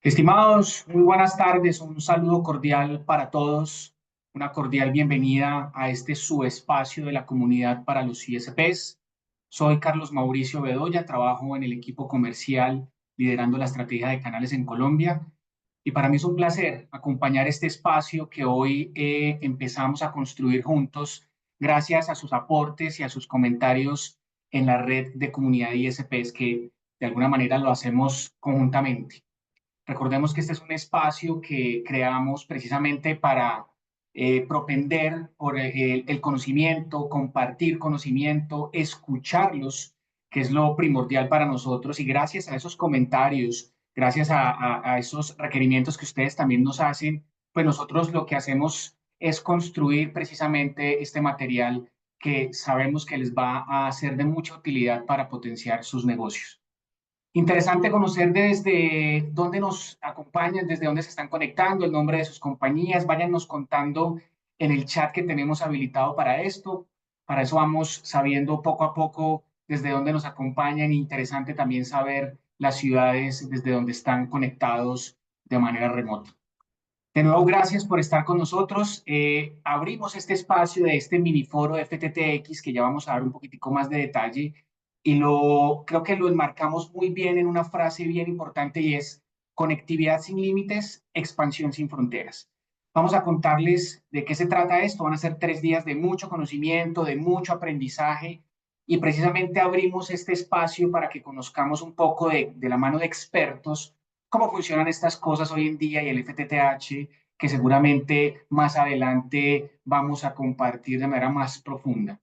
Estimados, muy buenas tardes, un saludo cordial para todos, una cordial bienvenida a este su espacio de la comunidad para los ISPs. Soy Carlos Mauricio Bedoya, trabajo en el equipo comercial liderando la estrategia de canales en Colombia y para mí es un placer acompañar este espacio que hoy empezamos a construir juntos gracias a sus aportes y a sus comentarios en la red de comunidad de ISPs que de alguna manera lo hacemos conjuntamente. Recordemos que este es un espacio que creamos precisamente para propender por el conocimiento, compartir conocimiento, escucharlos, que es lo primordial para nosotros. Y gracias a esos comentarios, gracias a esos requerimientos que ustedes también nos hacen, pues nosotros lo que hacemos es construir precisamente este material que sabemos que les va a ser de mucha utilidad para potenciar sus negocios. Interesante conocer desde dónde nos acompañan, desde dónde se están conectando, el nombre de sus compañías. Váyanos contando en el chat que tenemos habilitado para esto. Para eso vamos sabiendo poco a poco desde dónde nos acompañan. Interesante también saber las ciudades desde donde están conectados de manera remota. De nuevo, gracias por estar con nosotros. Abrimos este espacio de este mini foro de FTTX que ya vamos a dar un poquitico más de detalle y creo que lo enmarcamos muy bien en una frase bien importante y es conectividad sin límites, expansión sin fronteras. Vamos a contarles de qué se trata esto. Van a ser 3 días de mucho conocimiento, de mucho aprendizaje y precisamente abrimos este espacio para que conozcamos un poco de la mano de expertos cómo funcionan estas cosas hoy en día y el FTTH, que seguramente más adelante vamos a compartir de manera más profunda.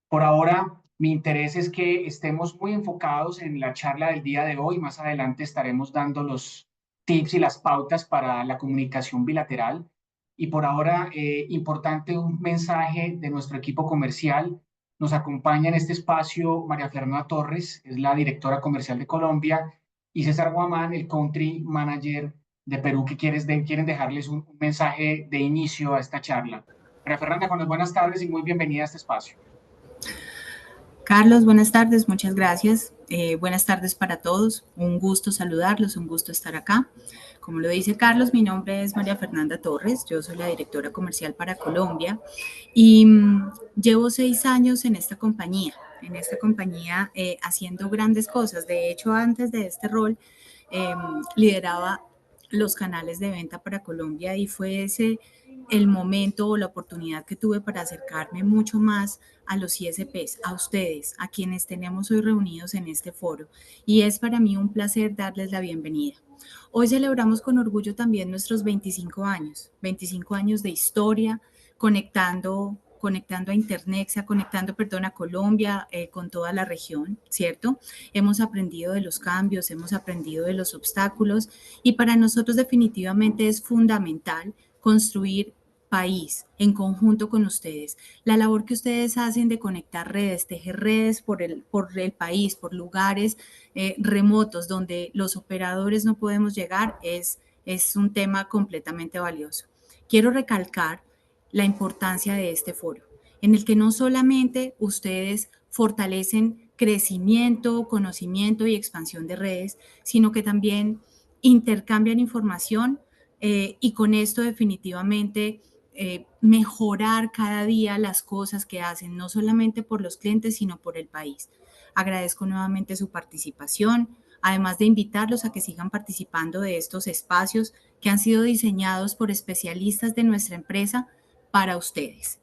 Por ahora, mi interés es que estemos muy enfocados en la charla del día de hoy. Más adelante estaremos dando los tips y las pautas para la comunicación bilateral. Y por ahora, importante un mensaje de nuestro equipo comercial. Nos acompaña en este espacio María Fernanda Torres, es la directora comercial de Colombia, y César Guamán, el country manager de Perú, que quieren dejarles un mensaje de inicio a esta charla. María Fernanda, con las buenas tardes y muy bienvenida a este espacio. Carlos, buenas tardes, muchas gracias. Buenas tardes para todos. Un gusto saludarlos, un gusto estar acá. Como lo dice Carlos, mi nombre es María Fernanda Torres, yo soy la directora comercial para Colombia y llevo 6 años en esta compañía, haciendo grandes cosas. De hecho, antes de este rol, lideraba los canales de venta para Colombia y fue ese el momento o la oportunidad que tuve para acercarme mucho más a los ISPs, a ustedes, a quienes tenemos hoy reunidos en este foro. Y es para mí un placer darles la bienvenida. Hoy celebramos con orgullo también nuestros 25 años de historia, conectando a Internexa, a Colombia con toda la región, ¿cierto? Hemos aprendido de los cambios, hemos aprendido de los obstáculos y para nosotros definitivamente es fundamental construir país en conjunto con ustedes. La labor que ustedes hacen de conectar redes, tejer redes por el país, por lugares remotos donde los operadores no podemos llegar, es un tema completamente valioso. Quiero recalcar la importancia de este foro, en el que no solamente ustedes fortalecen crecimiento, conocimiento y expansión de redes, sino que también intercambian información y con esto definitivamente mejorar cada día las cosas que hacen, no solamente por los clientes, sino por el país. Agradezco nuevamente su participación, además de invitarlos a que sigan participando de estos espacios que han sido diseñados por especialistas de nuestra empresa para ustedes.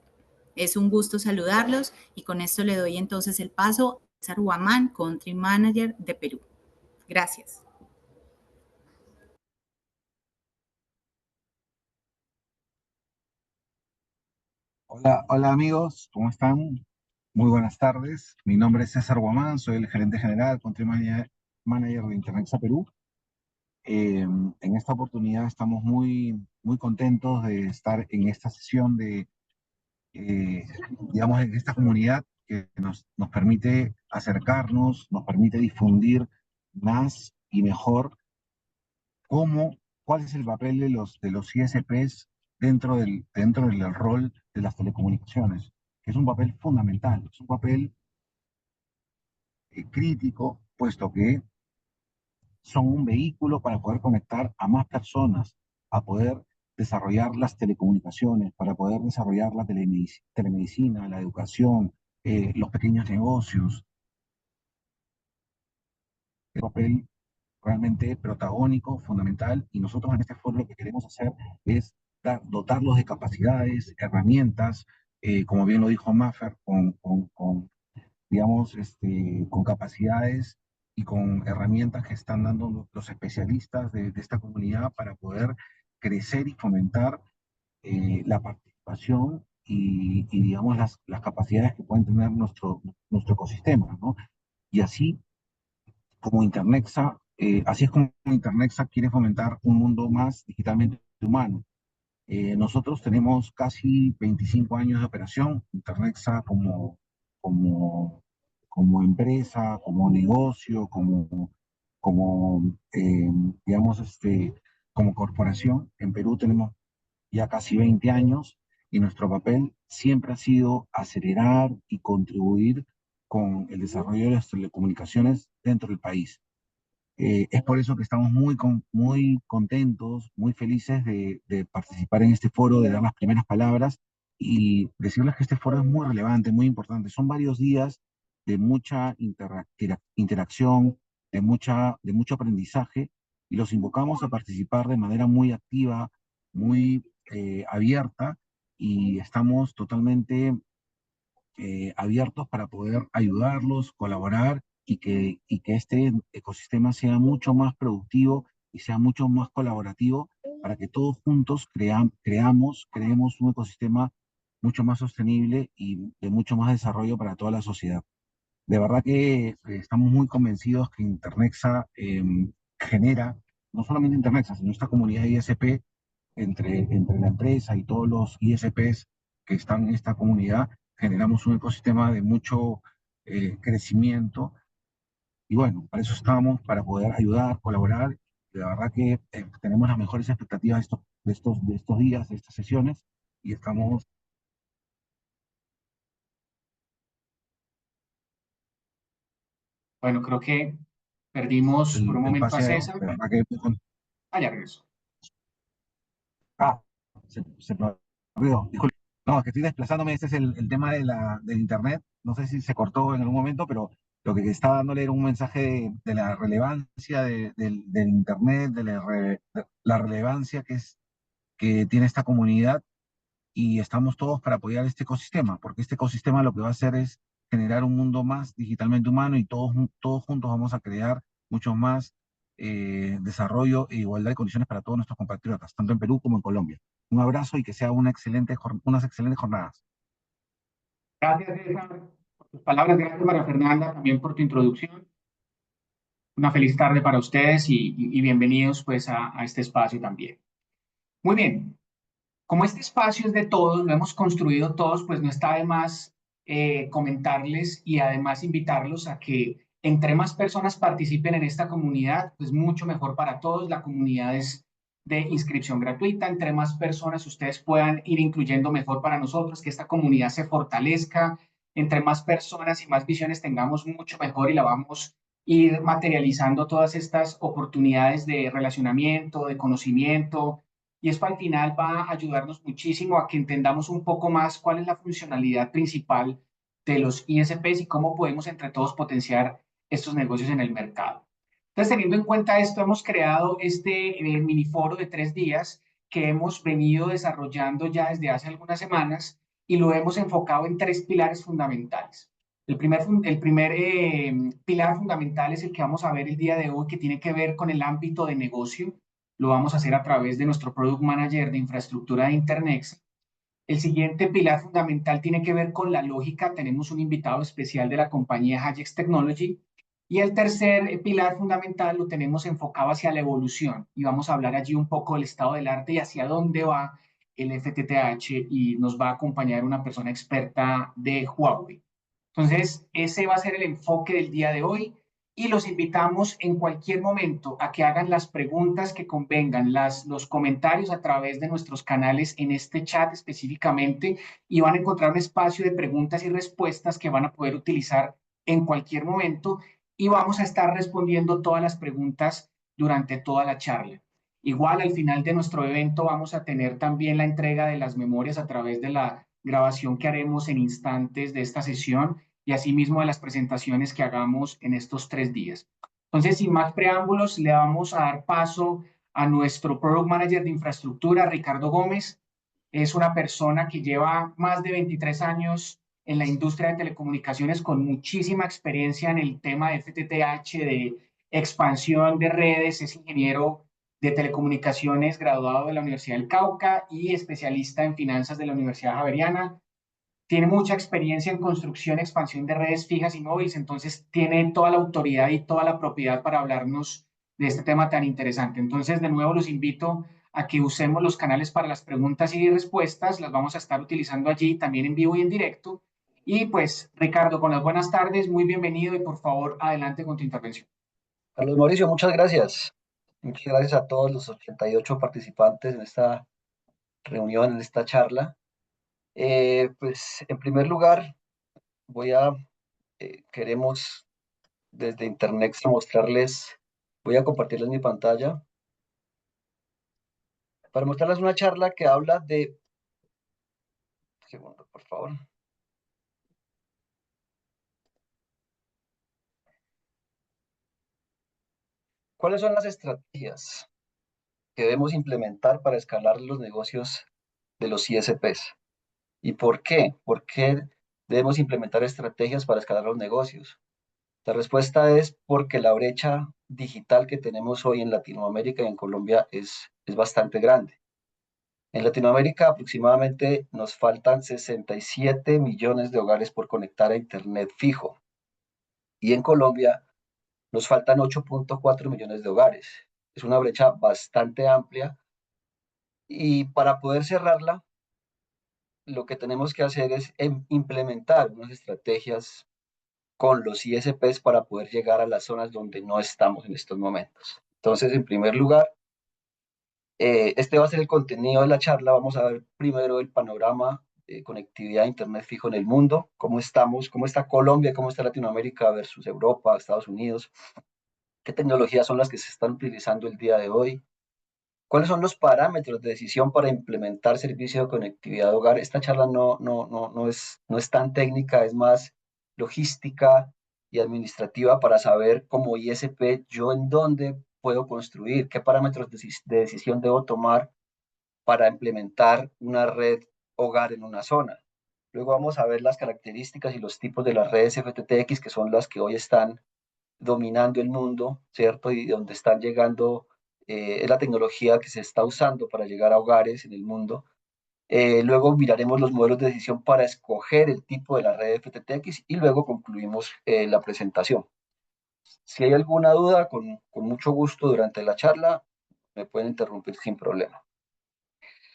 Es un gusto saludarlos y con esto le doy entonces el paso a César Huamán, Country Manager de Perú. Gracias. Hola amigos, ¿cómo están? Muy buenas tardes. Mi nombre es César Guamán, soy el gerente general, manager de Internexa Perú. En esta oportunidad estamos muy contentos de estar en esta sesión eh, digamos, en esta comunidad que nos permite acercarnos, nos permite difundir más y mejor cuál es el papel de los ISPs dentro del rol de las telecomunicaciones, que es un papel fundamental, es un papel crítico, puesto que son un vehículo para poder conectar a más personas, a poder desarrollar las telecomunicaciones, para poder desarrollar la telemedicina, la educación, los pequeños negocios. El papel realmente protagónico, fundamental, y nosotros en este foro lo que queremos hacer es dotarlos de capacidades, herramientas, como bien lo dijo Maffer, digamos, con capacidades y con herramientas que están dando los especialistas de esta comunidad para poder crecer y fomentar la participación y digamos, las capacidades que pueden tener nuestro ecosistema, ¿no? Y así como Internexa, así es como Internexa quiere fomentar un mundo más digitalmente humano. Nosotros tenemos casi 25 años de operación, Internexa como, como empresa, como negocio, digamos, como corporación. En Perú tenemos ya casi 20 años y nuestro papel siempre ha sido acelerar y contribuir con el desarrollo de las telecomunicaciones dentro del país. Es por eso que estamos muy contentos, muy felices de participar en este foro, de dar las primeras palabras y decirles que este foro es muy relevante, muy importante. Son varios días de mucha interacción, de mucho aprendizaje y los invocamos a participar de manera muy activa, muy abierta y estamos totalmente abiertos para poder ayudarlos, colaborar y que este ecosistema sea mucho más productivo y sea mucho más colaborativo para que todos juntos creemos un ecosistema mucho más sostenible y de mucho más desarrollo para toda la sociedad. De verdad que estamos muy convencidos que Internexa genera, no solamente Internexa, sino esta comunidad ISP entre la empresa y todos los ISPs que están en esta comunidad, generamos un ecosistema de mucho crecimiento. Y bueno, para eso estamos, para poder ayudar, colaborar. De verdad que tenemos las mejores expectativas de estos días, de estas sesiones, y estamos Bueno, creo que perdimos por un el momento a paseo, César. de verdad que Ya regreso. ah, se perdió. Disculpe. No, es que estoy desplazándome. Este es el tema del internet. No sé si se cortó en algún momento, pero lo que estaba dándole era un mensaje de la relevancia del internet, de la relevancia que tiene esta comunidad y estamos todos para apoyar este ecosistema, porque este ecosistema lo que va a hacer es generar un mundo más digitalmente humano y todos juntos vamos a crear mucho más desarrollo e igualdad de condiciones para todos nuestros compatriotas, tanto en Perú como en Colombia. Un abrazo y que sea unas excelentes jornadas. Gracias, César, por tus palabras. Gracias, María Fernanda, también por tu introducción. Una feliz tarde para ustedes y bienvenidos pues a este espacio también. Muy bien, como este espacio es de todos, lo hemos construido todos, pues no está de más comentarles y además invitarlos a que entre más personas participen en esta comunidad, pues mucho mejor para todos. La comunidad es de inscripción gratuita, entre más personas ustedes puedan ir incluyendo mejor para nosotros, que esta comunidad se fortalezca, entre más personas y más visiones tengamos mucho mejor y la vamos a ir materializando todas estas oportunidades de relacionamiento, de conocimiento, y esto al final va a ayudarnos muchísimo a que entendamos un poco más cuál es la funcionalidad principal de los ISPs y cómo podemos entre todos potenciar estos negocios en el mercado. Entonces, teniendo en cuenta esto, hemos creado este mini foro de 3 días que hemos venido desarrollando ya desde hace algunas semanas y lo hemos enfocado en 3 pilares fundamentales. El primer pilar fundamental es el que vamos a ver el día de hoy, que tiene que ver con el ámbito de negocio. Lo vamos a hacer a través de nuestro Product Manager de infraestructura de Internexa. El siguiente pilar fundamental tiene que ver con la lógica. Tenemos un invitado especial de la compañía Hayex Technology. Y el tercer pilar fundamental lo tenemos enfocado hacia la evolución. Y vamos a hablar allí un poco del estado del arte y hacia dónde va el FTTH. Y nos va a acompañar una persona experta de Huawei. Entonces, ese va a ser el enfoque del día de hoy y los invitamos en cualquier momento a que hagan las preguntas que convengan, los comentarios a través de nuestros canales en este chat específicamente y van a encontrar un espacio de preguntas y respuestas que van a poder utilizar en cualquier momento y vamos a estar respondiendo todas las preguntas durante toda la charla. Igual al final de nuestro evento vamos a tener también la entrega de las memorias a través de la grabación que haremos en instantes de esta sesión y asimismo de las presentaciones que hagamos en estos 3 días. Entonces, sin más preámbulos, le vamos a dar paso a nuestro Product Manager de Infraestructura, Ricardo Gómez. Es una persona que lleva más de 23 años en la industria de telecomunicaciones con muchísima experiencia en el tema de FTTH, de expansión de redes, es ingeniero de telecomunicaciones graduado de la Universidad del Cauca y especialista en finanzas de la Universidad Javeriana. Tiene mucha experiencia en construcción y expansión de redes fijas y móviles, entonces tiene toda la autoridad y toda la propiedad para hablarnos de este tema tan interesante. Entonces, de nuevo, los invito a que usemos los canales para las preguntas y respuestas, las vamos a estar utilizando allí también en vivo y en directo. Y pues, Ricardo, con las buenas tardes, muy bienvenido y por favor, adelante con tu intervención. Carlos Mauricio, muchas gracias. Muchas gracias a todos los 88 participantes en esta reunión, en esta charla. Pues en primer lugar, queremos desde Internet voy a compartirles mi pantalla para mostrarles una charla que habla de, un segundo, por favor. ¿Cuáles son las estrategias que debemos implementar para escalar los negocios de los ISPs? ¿Y por qué? ¿Por qué debemos implementar estrategias para escalar los negocios? La respuesta es porque la brecha digital que tenemos hoy en Latinoamérica y en Colombia es bastante grande. En Latinoamérica aproximadamente nos faltan 67 millones de hogares por conectar a Internet fijo. Y en Colombia nos faltan 8.4 millones de hogares. Es una brecha bastante amplia y para poder cerrarla, lo que tenemos que hacer es implementar unas estrategias con los ISPs para poder llegar a las zonas donde no estamos en estos momentos. Entonces, en primer lugar, este va a ser el contenido de la charla. Vamos a ver primero el panorama de conectividad a Internet fijo en el mundo, cómo estamos, cómo está Colombia, cómo está Latinoamérica versus Europa, Estados Unidos, qué tecnologías son las que se están utilizando el día de hoy, cuáles son los parámetros de decisión para implementar servicio de conectividad de hogar. Esta charla no es tan técnica, es más logística y administrativa para saber como ISP yo en dónde puedo construir, qué parámetros de decisión debo tomar para implementar una red hogar en una zona. Luego vamos a ver las características y los tipos de las redes FTTX, que son las que hoy están dominando el mundo, ¿cierto? Y donde están llegando, es la tecnología que se está usando para llegar a hogares en el mundo. Luego miraremos los modelos de decisión para escoger el tipo de la red FTTX y luego concluimos la presentación. Si hay alguna duda, con mucho gusto durante la charla, me pueden interrumpir sin problema.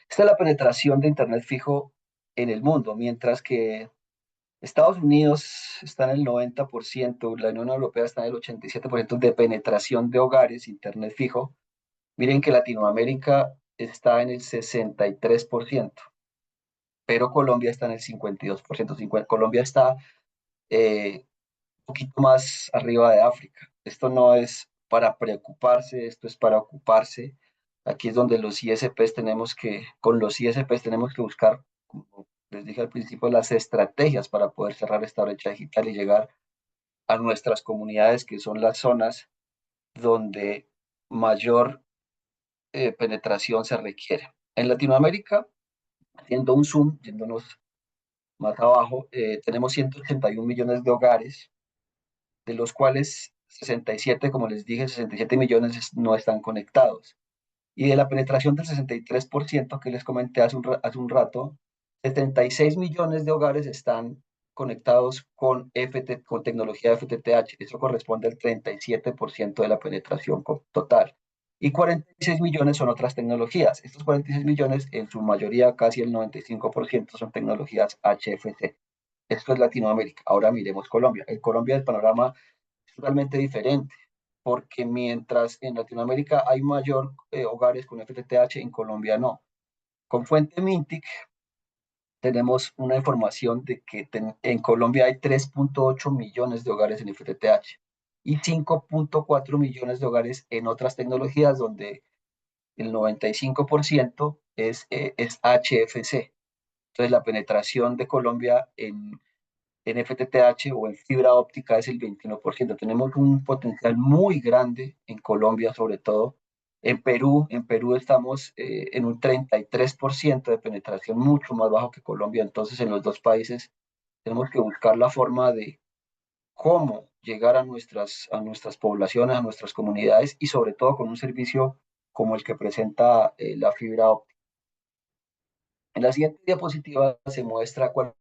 Esta es la penetración de Internet fijo en el mundo, mientras que Estados Unidos está en el 90%, la Unión Europea está en el 87% de penetración de hogares, Internet fijo. Miren que Latinoamérica está en el 63%, pero Colombia está en el 52%. Colombia está un poquito más arriba de África. Esto no es para preocuparse, esto es para ocuparse. Aquí es donde con los ISPs tenemos que buscar, como les dije al principio, las estrategias para poder cerrar esta brecha digital y llegar a nuestras comunidades, que son las zonas donde mayor penetración se requiere. En Latinoamérica, haciendo un zoom, yéndonos más abajo, tenemos 181 millones de hogares, de los cuales 67, como les dije, 67 millones no están conectados. Y de la penetración del 63% que les comenté hace un rato, 76 millones de hogares están conectados con tecnología FTTH. Eso corresponde al 37% de la penetración total. Y 46 millones son otras tecnologías. Estos 46 millones, en su mayoría, casi el 95%, son tecnologías HFC. Esto es Latinoamérica. Ahora miremos Colombia. En Colombia el panorama es totalmente diferente, porque mientras en Latinoamérica hay mayor hogares con FTTH, en Colombia no. Con Fuente Mintic tenemos una información de que en Colombia hay 3.8 millones de hogares en FTTH. y 5.4 millones de hogares en otras tecnologías donde el 95% es HFC. Entonces la penetración de Colombia en FTTH o en fibra óptica es el 21%. Tenemos un potencial muy grande en Colombia, sobre todo. En Perú estamos en un 33% de penetración, mucho más bajo que Colombia. Entonces, en los dos países tenemos que buscar la forma de cómo llegar a nuestras poblaciones, a nuestras comunidades y sobre todo con un servicio como el que presenta la fibra óptica. En la siguiente diapositiva se muestra cuál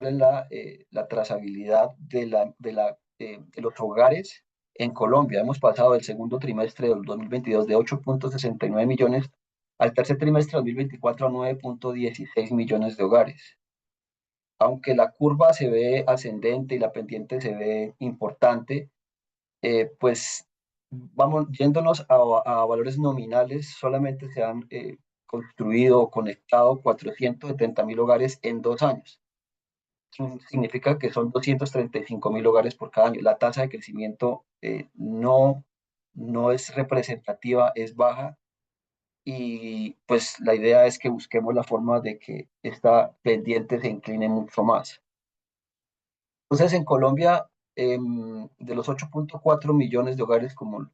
es la trazabilidad de los hogares en Colombia. Hemos pasado el segundo trimestre del 2022 de 8.69 millones al tercer trimestre de 2024 a 9.16 millones de hogares. Aunque la curva se ve ascendente y la pendiente se ve importante, pues vamos yéndonos a valores nominales, solamente se han construido o conectado 470.000 hogares en 2 años. Significa que son 235.000 hogares por cada año. La tasa de crecimiento no es representativa, es baja y pues la idea es que busquemos la forma de que esta pendiente se incline mucho más. Entonces en Colombia, de los 8.4 millones de hogares, como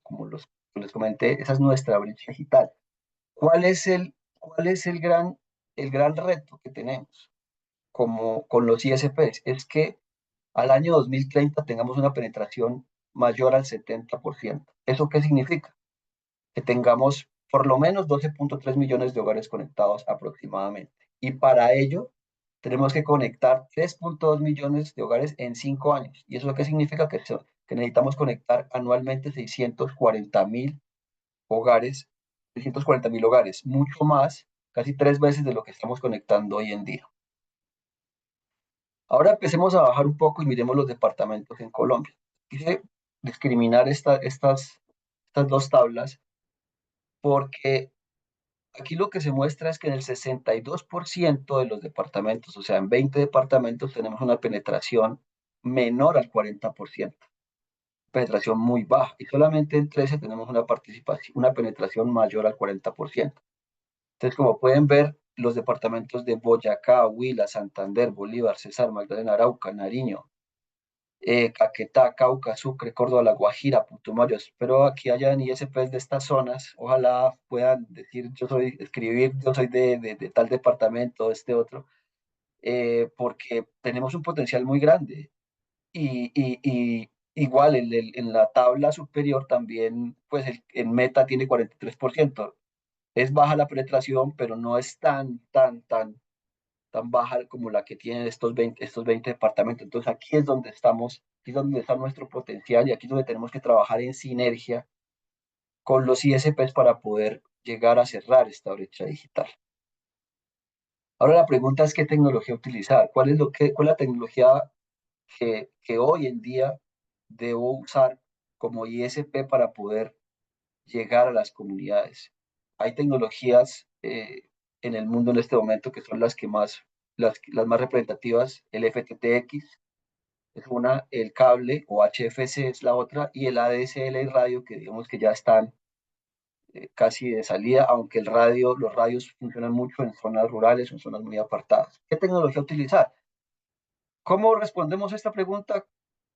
les comenté, esa es nuestra brecha digital. ¿Cuál es el gran reto que tenemos con los ISPs? Es que al año 2030 tengamos una penetración mayor al 70%. ¿Eso qué significa? Que tengamos por lo menos 12.3 millones de hogares conectados aproximadamente. Y para ello tenemos que conectar 3.2 millones de hogares en 5 años. ¿Y eso qué significa? Que necesitamos conectar anualmente 640.000 hogares, 640.000 hogares, mucho más, casi 3 veces de lo que estamos conectando hoy en día. Ahora empecemos a bajar un poco y miremos los departamentos en Colombia. Quise discriminar estas dos tablas porque aquí lo que se muestra es que en el 62% de los departamentos, o sea, en 20 departamentos tenemos una penetración menor al 40%, penetración muy baja, y solamente en 13 tenemos una penetración mayor al 40%. Entonces, como pueden ver, los departamentos de Boyacá, Huila, Santander, Bolívar, Cesar, Magdalena, Arauca, Nariño, Caquetá, Cauca, Sucre, Córdoba, La Guajira, Putumayo. Espero aquí hayan ISPs de estas zonas. Ojalá puedan decir, yo soy de tal departamento, este otro, porque tenemos un potencial muy grande. Y igual en la tabla superior también, pues en Meta tiene 43%. Es baja la penetración, pero no es tan baja como la que tienen estos 20 departamentos. Entonces aquí es donde estamos, aquí es donde está nuestro potencial y aquí es donde tenemos que trabajar en sinergia con los ISPs para poder llegar a cerrar esta brecha digital. Ahora la pregunta es qué tecnología utilizar, cuál es la tecnología que hoy en día debo usar como ISP para poder llegar a las comunidades. Hay tecnologías en el mundo en este momento que son las más representativas, el FTTX es una, el cable o HFC es la otra, y el ADSL y radio, que digamos que ya están casi de salida, aunque los radios funcionan mucho en zonas rurales o en zonas muy apartadas. ¿Qué tecnología utilizar? ¿Cómo respondemos a esta pregunta?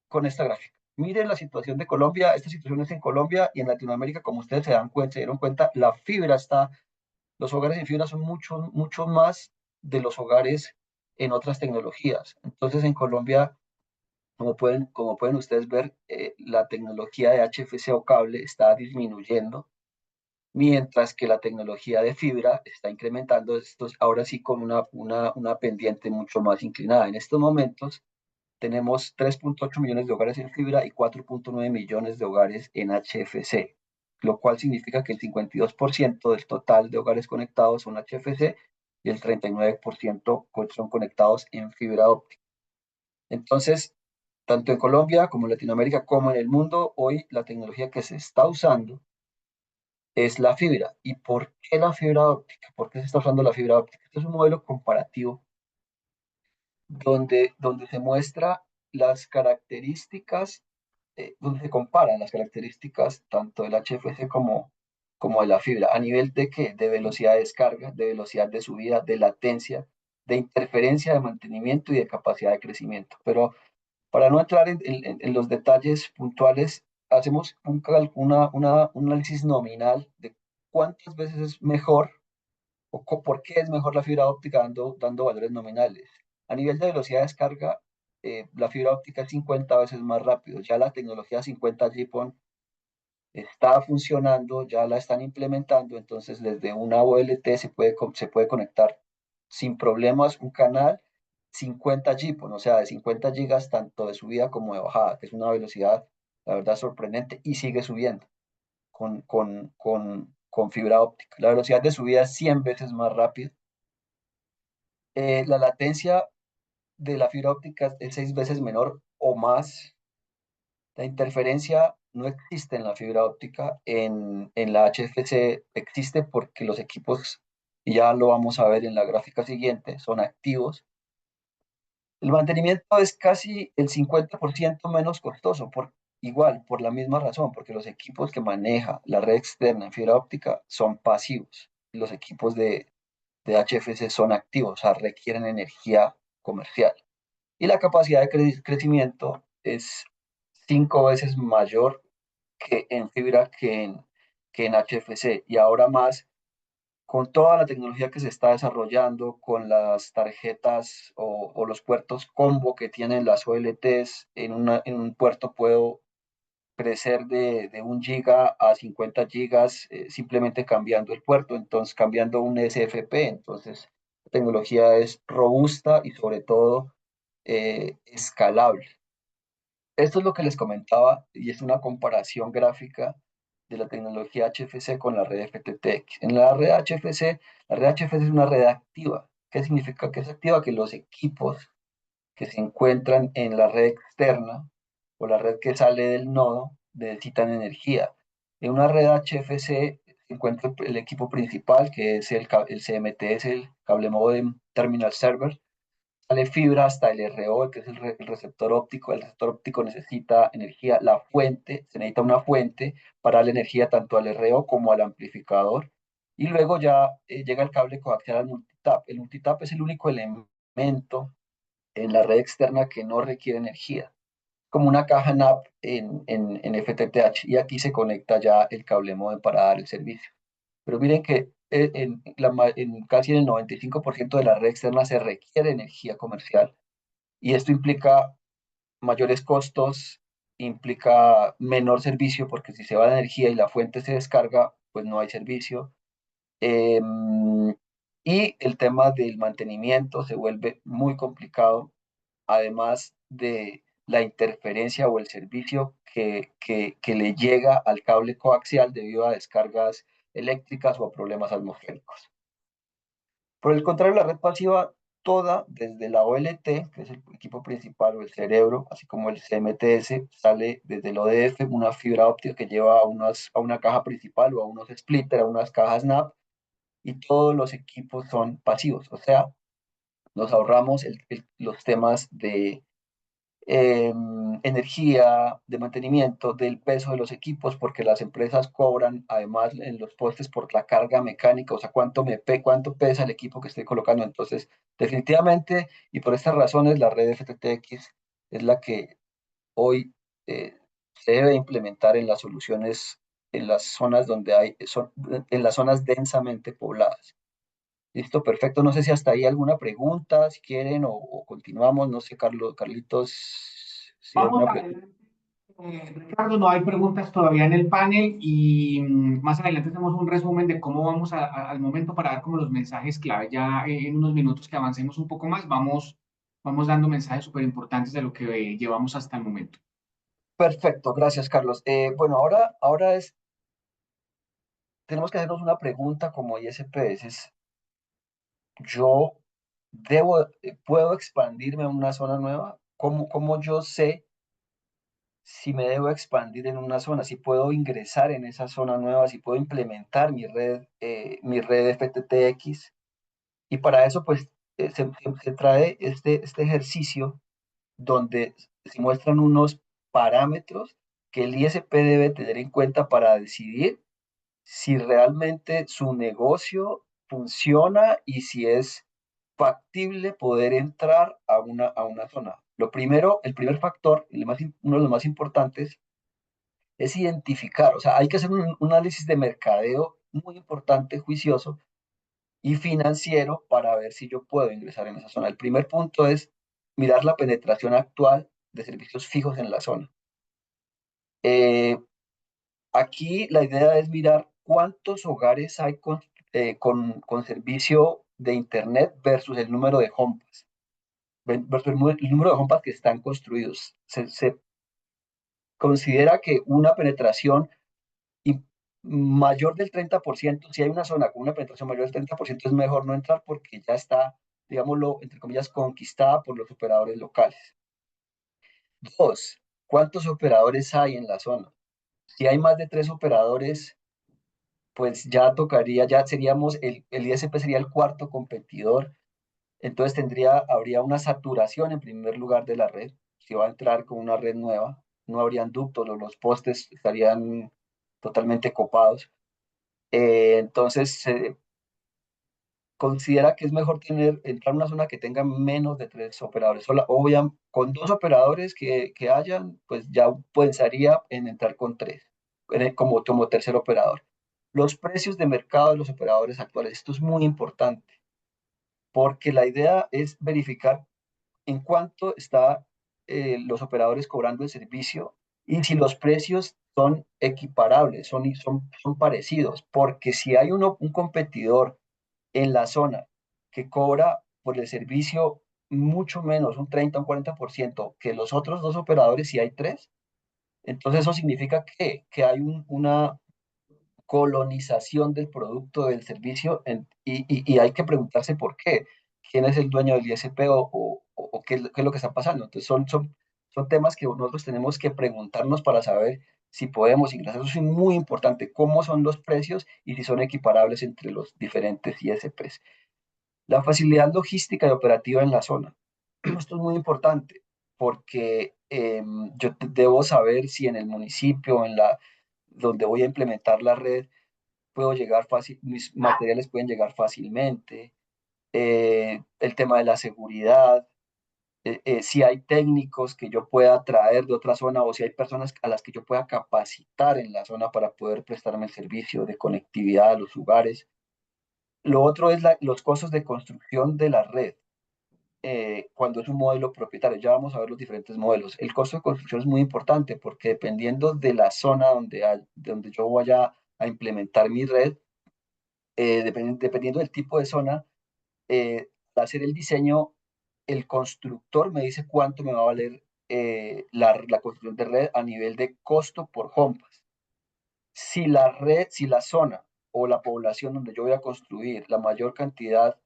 Con esta gráfica. Miren la situación de Colombia, esta situación es en Colombia y en Latinoamérica, como ustedes se dieron cuenta, los hogares en fibra son mucho más de los hogares en otras tecnologías. Entonces en Colombia, como pueden ustedes ver, la tecnología de HFC o cable está disminuyendo, mientras que la tecnología de fibra está incrementando, ahora sí con una pendiente mucho más inclinada. En estos momentos tenemos 3.8 millones de hogares en fibra y 4.9 millones de hogares en HFC, lo cual significa que el 52% del total de hogares conectados son HFC y el 39% son conectados en fibra óptica. Entonces, tanto en Colombia como en Latinoamérica como en el mundo, hoy la tecnología que se está usando es la fibra. ¿Y por qué la fibra óptica? ¿Por qué se está usando la fibra óptica? Este es un modelo comparativo donde se muestra las características donde se comparan las características tanto del HFC como de la fibra. ¿A nivel de qué? De velocidad de descarga, de velocidad de subida, de latencia, de interferencia, de mantenimiento y de capacidad de crecimiento. Pero para no entrar en los detalles puntuales, hacemos un análisis nominal de cuántas veces es mejor o por qué es mejor la fibra óptica dando valores nominales. A nivel de velocidad de descarga, la fibra óptica es 50 veces más rápido. Ya la tecnología 50 GPON está funcionando, ya la están implementando, entonces desde una OLT se puede conectar sin problemas un canal 50 GPON, o sea, de 50 gigas tanto de subida como de bajada, que es una velocidad, la verdad, sorprendente y sigue subiendo con fibra óptica. La velocidad de subida es 100 veces más rápida. La latencia de la fibra óptica es 6 veces menor o más. La interferencia no existe en la fibra óptica, en la HFC existe porque los equipos, y ya lo vamos a ver en la gráfica siguiente, son activos. El mantenimiento es casi el 50% menos costoso, igual, por la misma razón, porque los equipos que maneja la red externa en fibra óptica son pasivos. Los equipos de HFC son activos, o sea, requieren energía comercial. Y la capacidad de crecimiento es 5 veces mayor que en fibra que en HFC. Y ahora más, con toda la tecnología que se está desarrollando, con las tarjetas o los puertos combo que tienen las OLTs, en un puerto puedo crecer de 1 giga a 50 gigas simplemente cambiando el puerto, entonces cambiando un SFP. Entonces, la tecnología es robusta y sobre todo escalable. Esto es lo que les comentaba y es una comparación gráfica de la tecnología HFC con la red FTTX. En la red HFC es una red activa. ¿Qué significa que es activa? Que los equipos que se encuentran en la red externa o la red que sale del nodo necesitan energía. En una red HFC se encuentra el equipo principal, que es el CMT, es el Cable Modem Terminal Server. Sale fibra hasta el RO, que es el receptor óptico. El receptor óptico necesita energía. La fuente, se necesita una fuente para la energía tanto al RO como al amplificador. Y luego ya llega el cable coaxial al multitap. El multitap es el único elemento en la red externa que no requiere energía, como una caja NAP en FTTH, y aquí se conecta ya el cable modem para dar el servicio. Pero miren que en casi el 95% de la red externa se requiere energía comercial, y esto implica mayores costos, implica menor servicio, porque si se va la energía y la fuente se descarga, pues no hay servicio. Y el tema del mantenimiento se vuelve muy complicado, además de la interferencia o el servicio que le llega al cable coaxial debido a descargas eléctricas o a problemas atmosféricos. Por el contrario, la red pasiva toda, desde la OLT, que es el equipo principal o el cerebro, así como el CMTS, sale desde el ODF, una fibra óptica que lleva a una caja principal o a unos splitter, a unas cajas NAP, y todos los equipos son pasivos, o sea, nos ahorramos los temas de energía, de mantenimiento, del peso de los equipos, porque las empresas cobran además en los postes por la carga mecánica, o sea, cuánto pesa el equipo que estoy colocando. Entonces, definitivamente, y por estas razones, la red FTTX es la que hoy se debe implementar en las soluciones, en las zonas en las zonas densamente pobladas. Listo, perfecto. No sé si hasta ahí alguna pregunta, si quieren, o continuamos. No sé, Carlitos, si hay Vamos alguna pregunta. adelante. Ricardo, no hay preguntas todavía en el panel y más adelante hacemos un resumen de cómo vamos al momento para dar como los mensajes clave. Ya en unos minutos que avancemos un poco más, vamos dando mensajes súper importantes de lo que llevamos hasta el momento. Perfecto, gracias, Carlos. Bueno, tenemos que hacernos una pregunta como ISPs. Yo ¿puedo expandirme a una zona nueva? ¿Cómo yo sé si me debo expandir en una zona, si puedo ingresar en esa zona nueva, si puedo implementar mi red FTTX? Y para eso, pues, se trae este ejercicio donde se muestran unos parámetros que el ISP debe tener en cuenta para decidir si realmente su negocio funciona y si es factible poder entrar a una zona. Lo primero, el primer factor, uno de los más importantes, es identificar, o sea, hay que hacer un análisis de mercadeo muy importante, juicioso y financiero para ver si yo puedo ingresar en esa zona. El primer punto es mirar la penetración actual de servicios fijos en la zona. Aquí la idea es mirar cuántos hogares hay con servicio de Internet versus el número de homepass, versus el número de homepass que están construidos. Se considera que una penetración y mayor del 30%, si hay una zona con una penetración mayor del 30%, es mejor no entrar porque ya está, digámoslo, entre comillas, conquistada por los operadores locales. Dos, ¿cuántos operadores hay en la zona? Si hay más de 3 operadores, pues ya tocaría, ya seríamos, el ISP sería el cuarto competidor, entonces habría una saturación en primer lugar de la red. Si va a entrar con una red nueva, no habrían ductos, los postes estarían totalmente copados. Entonces, se considera que es mejor entrar a una zona que tenga menos de 3 operadores. Con 2 operadores que hayan, pues ya pensaría en entrar con 3, como tercer operador. Los precios de mercado de los operadores actuales, esto es muy importante, porque la idea es verificar en cuánto está los operadores cobrando el servicio y si los precios son equiparables, son parecidos, porque si hay un competidor en la zona que cobra por el servicio mucho menos, un 30 o un 40% que los otros 2 operadores, si hay 3, entonces eso significa que hay una colonización del producto, del servicio, y hay que preguntarse por qué. ¿Quién es el dueño del ISP o qué es lo que está pasando? Entonces son temas que nosotros tenemos que preguntarnos para saber si podemos ingresar. Eso es muy importante, cómo son los precios y si son equiparables entre los diferentes ISPs. La facilidad logística y operativa en la zona. Esto es muy importante porque yo debo saber si en el municipio, donde voy a implementar la red, puedo llegar fácil, mis materiales pueden llegar fácilmente, el tema de la seguridad, si hay técnicos que yo pueda traer de otra zona o si hay personas a las que yo pueda capacitar en la zona para poder prestarme el servicio de conectividad a los lugares. Lo otro es los costos de construcción de la red. Cuando es un modelo propietario, ya vamos a ver los diferentes modelos. El costo de construcción es muy importante porque dependiendo de la zona donde yo vaya a implementar mi red, dependiendo del tipo de zona, al hacer el diseño, el constructor me dice cuánto me va a valer la construcción de red a nivel de costo por homepass. Si la zona o la población donde yo voy a construir la mayor cantidad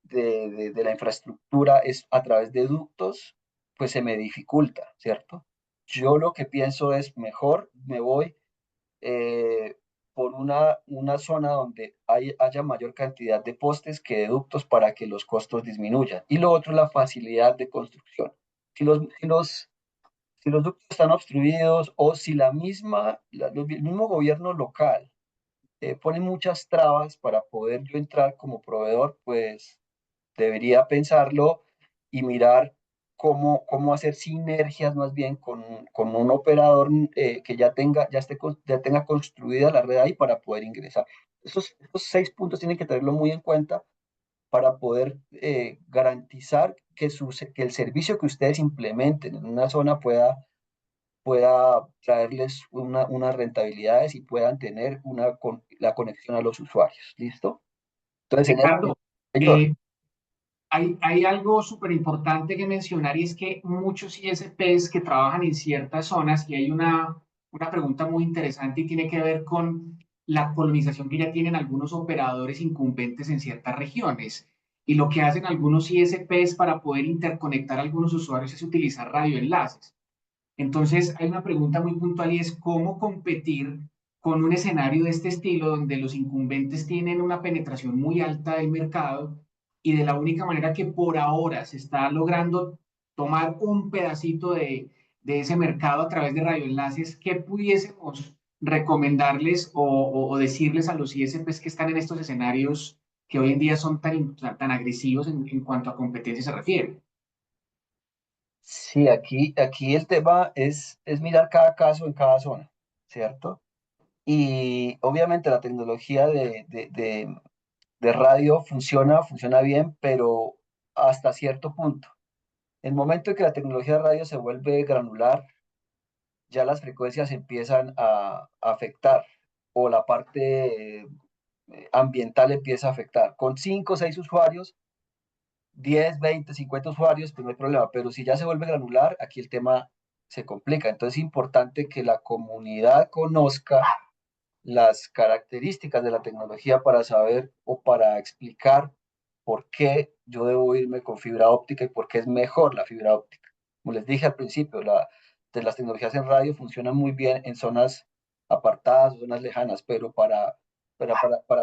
de la infraestructura es a través de ductos, pues se me dificulta, ¿cierto? Yo lo que pienso es mejor me voy eh, por una zona donde haya mayor cantidad de postes que de ductos para que los costos disminuyan. Y lo otro es la facilidad de construcción. Si los ductos están obstruidos o si el mismo gobierno local pone muchas trabas para poder yo entrar como proveedor, pues debería pensarlo y mirar cómo hacer sinergias más bien con un operador que ya tenga construida la red ahí para poder ingresar. Esos 6 puntos tienen que tenerlo muy en cuenta para poder garantizar que el servicio que ustedes implementen en una zona pueda traerles unas rentabilidades y puedan tener la conexión a los usuarios. ¿Listo? Entonces, Ricardo, Héctor, hay algo súper importante que mencionar y es que muchos ISPs que trabajan en ciertas zonas, y hay una pregunta muy interesante y tiene que ver con la colonización que ya tienen algunos operadores incumbentes en ciertas regiones. Y lo que hacen algunos ISPs para poder interconectar a algunos usuarios es utilizar radioenlaces. Entonces, hay una pregunta muy puntual y es cómo competir con un escenario de este estilo donde los incumbentes tienen una penetración muy alta del mercado y de la única manera que por ahora se está logrando tomar un pedacito de ese mercado a través de radioenlaces, ¿qué pudiésemos recomendarles o decirles a los ISPs que están en estos escenarios que hoy en día son tan agresivos en cuanto a competencia se refiere? Sí, aquí el tema es mirar cada caso en cada zona, ¿cierto? Y obviamente la tecnología de radio funciona bien, pero hasta cierto punto. En el momento en que la tecnología de radio se vuelve granular, ya las frecuencias empiezan a afectar o la parte ambiental empieza a afectar. Con 5 o 6 usuarios, 10, 20, 50 usuarios, pues no hay problema, pero si ya se vuelve granular, aquí el tema se complica. Entonces es importante que la comunidad conozca las características de la tecnología para saber o para explicar por qué yo debo irme con fibra óptica y por qué es mejor la fibra óptica. Como les dije al principio, de las tecnologías en radio funcionan muy bien en zonas apartadas, zonas lejanas, pero para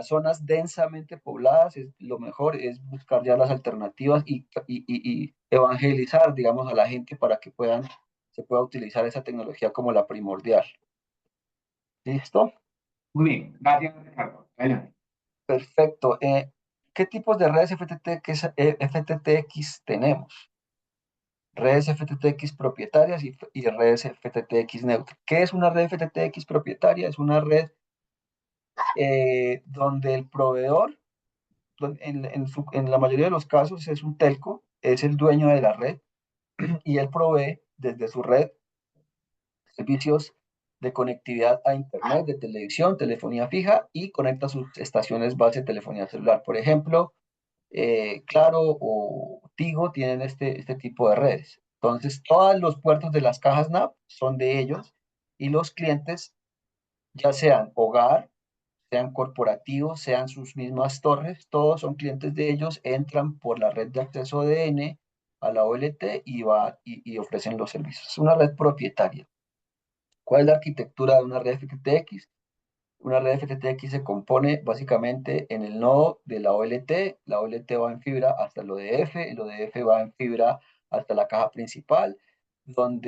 zonas densamente pobladas lo mejor es buscar ya las alternativas y evangelizar, digamos, a la gente para que se pueda utilizar esa tecnología como la primordial. ¿Listo? Muy bien, gracias, Ricardo. Adelante. Perfecto. ¿Qué tipos de redes FTTX tenemos? Redes FTTX propietarias y redes FTTX neutras. ¿Qué es una red FTTX propietaria? Es una red donde el proveedor, en la mayoría de los casos es un telco, es el dueño de la red y él provee desde su red servicios de conectividad a Internet, de televisión, telefonía fija y conecta sus estaciones base de telefonía celular. Por ejemplo, Claro o Tigo tienen este tipo de redes. Entonces, todos los puertos de las cajas NAP son de ellos y los clientes, ya sean hogar, sean corporativos, sean sus mismas torres, todos son clientes de ellos, entran por la red de acceso ODN a la OLT y ofrecen los servicios. Es una red propietaria. ¿Cuál es la arquitectura de una red FTTX? Una red FTTX se compone básicamente en el nodo de la OLT va en fibra hasta el ODF va en fibra hasta la caja principal, en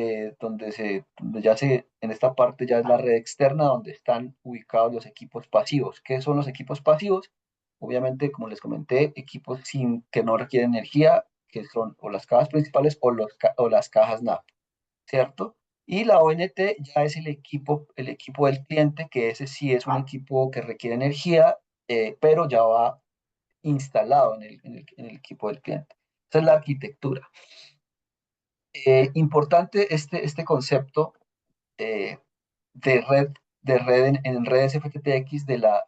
esta parte ya es la red externa donde están ubicados los equipos pasivos. ¿Qué son los equipos pasivos? Obviamente, como les comenté, equipos que no requieren energía, que son o las cajas principales o las cajas NAP, ¿cierto? Y la ONT ya es el equipo del cliente, que ese sí es un equipo que requiere energía, pero ya va instalado en el equipo del cliente. Esa es la arquitectura. Importante este concepto eh, de red en redes FTTX de la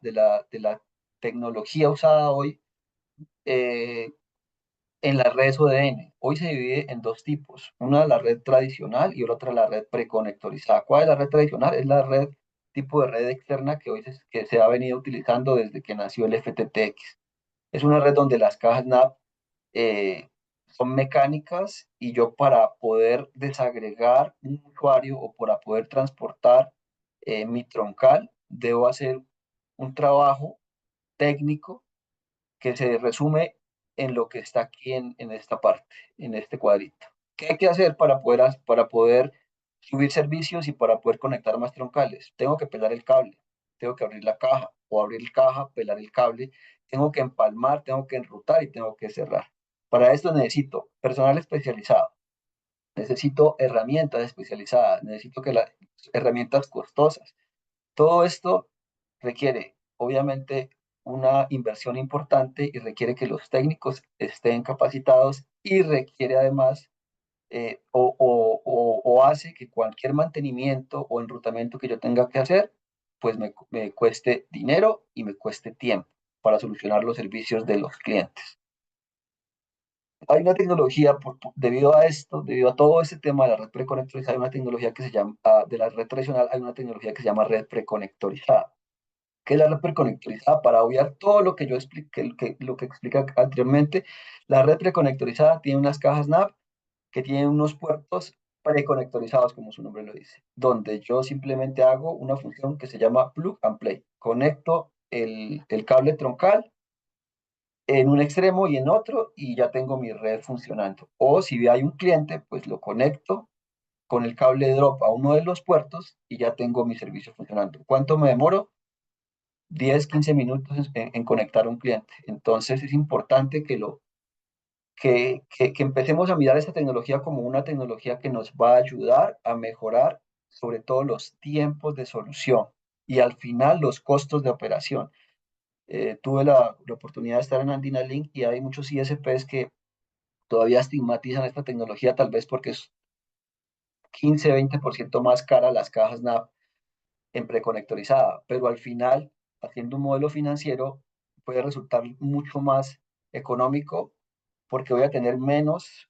tecnología usada hoy en las redes ODN. Hoy se divide en dos tipos. Una la red tradicional y otra la red preconectorizada. ¿Cuál es la red tradicional? Es la red tipo de red externa que se ha venido utilizando desde que nació el FTTX. Es una red donde las cajas NAP son mecánicas y yo para poder desagregar un usuario o para poder transportar mi troncal, debo hacer un trabajo técnico que se resume en lo que está aquí en esta parte, en este cuadrito. ¿Qué hay que hacer para poder subir servicios y para poder conectar más troncales? Tengo que pelar el cable, tengo que abrir la caja o abrir la caja, pelar el cable, tengo que empalmar, tengo que enrutar y tengo que cerrar. Para esto necesito personal especializado, necesito herramientas especializadas, necesito que las herramientas costosas. Todo esto requiere, obviamente, una inversión importante y requiere que los técnicos estén capacitados y requiere además o hace que cualquier mantenimiento o enrutamiento que yo tenga que hacer, pues me cueste dinero y me cueste tiempo para solucionar los servicios de los clientes. Hay una tecnología, debido a esto, debido a todo este tema de la red preconectorizada, hay una tecnología que se llama, de la red tradicional, hay una tecnología que se llama red preconectorizada. ¿Qué es la red preconectorizada? Para obviar todo lo que yo expliqué, lo que explica anteriormente, la red preconectorizada tiene unas cajas NAP que tienen unos puertos preconectorizados, como su nombre lo dice, donde yo simplemente hago una función que se llama plug and play. Conecto el cable troncal en un extremo y en otro y ya tengo mi red funcionando. O si hay un cliente, pues lo conecto con el cable drop a uno de los puertos y ya tengo mi servicio funcionando. ¿Cuánto me demoro? 10, 15 minutos en conectar a un cliente. Entonces es importante que empecemos a mirar esta tecnología como una tecnología que nos va a ayudar a mejorar sobre todo los tiempos de solución y al final los costos de operación. Tuve la oportunidad de estar en Andina Link y hay muchos ISPs que todavía estigmatizan esta tecnología, tal vez porque es 15-20% más cara las cajas NAP en preconectorizada, pero al final, haciendo un modelo financiero, puede resultar mucho más económico porque voy a tener menos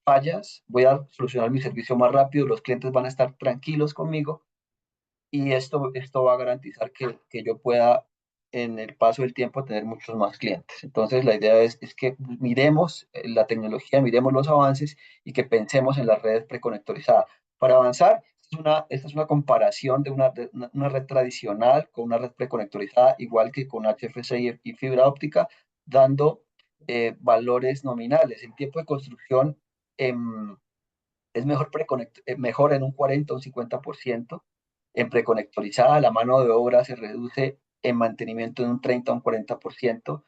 fallas, voy a solucionar mi servicio más rápido, los clientes van a estar tranquilos conmigo y esto va a garantizar que yo pueda en el paso del tiempo tener muchos más clientes. Entonces la idea es que miremos la tecnología, miremos los avances y que pensemos en las redes preconectorizadas. Para avanzar, esta es una comparación de una red tradicional con una red preconectorizada, igual que con HFC y fibra óptica, dando valores nominales. El tiempo de construcción es mejor en un 40 o un 50%. En preconectorizada, la mano de obra se reduce en mantenimiento en un 30 o un 40%.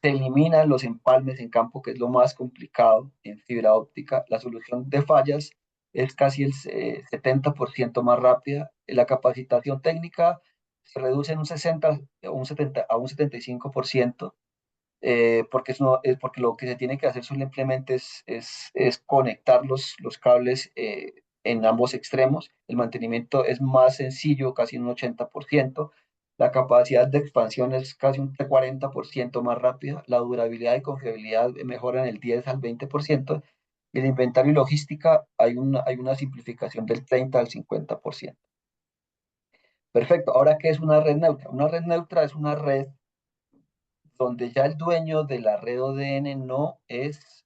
Se eliminan los empalmes en campo, que es lo más complicado en fibra óptica. La solución de fallas es casi el 70% más rápida. La capacitación técnica se reduce en un 60 o un 70, a un 75%, porque lo que se tiene que hacer simplemente es conectar los cables en ambos extremos. El mantenimiento es más sencillo, casi un 80%. La capacidad de expansión es casi un 40% más rápida. La durabilidad y confiabilidad mejoran el 10 al 20%. Y el inventario y logística hay una simplificación del 30 al 50%. Perfecto. Ahora, ¿qué es una red neutra? Una red neutra es una red donde ya el dueño de la red ODN no es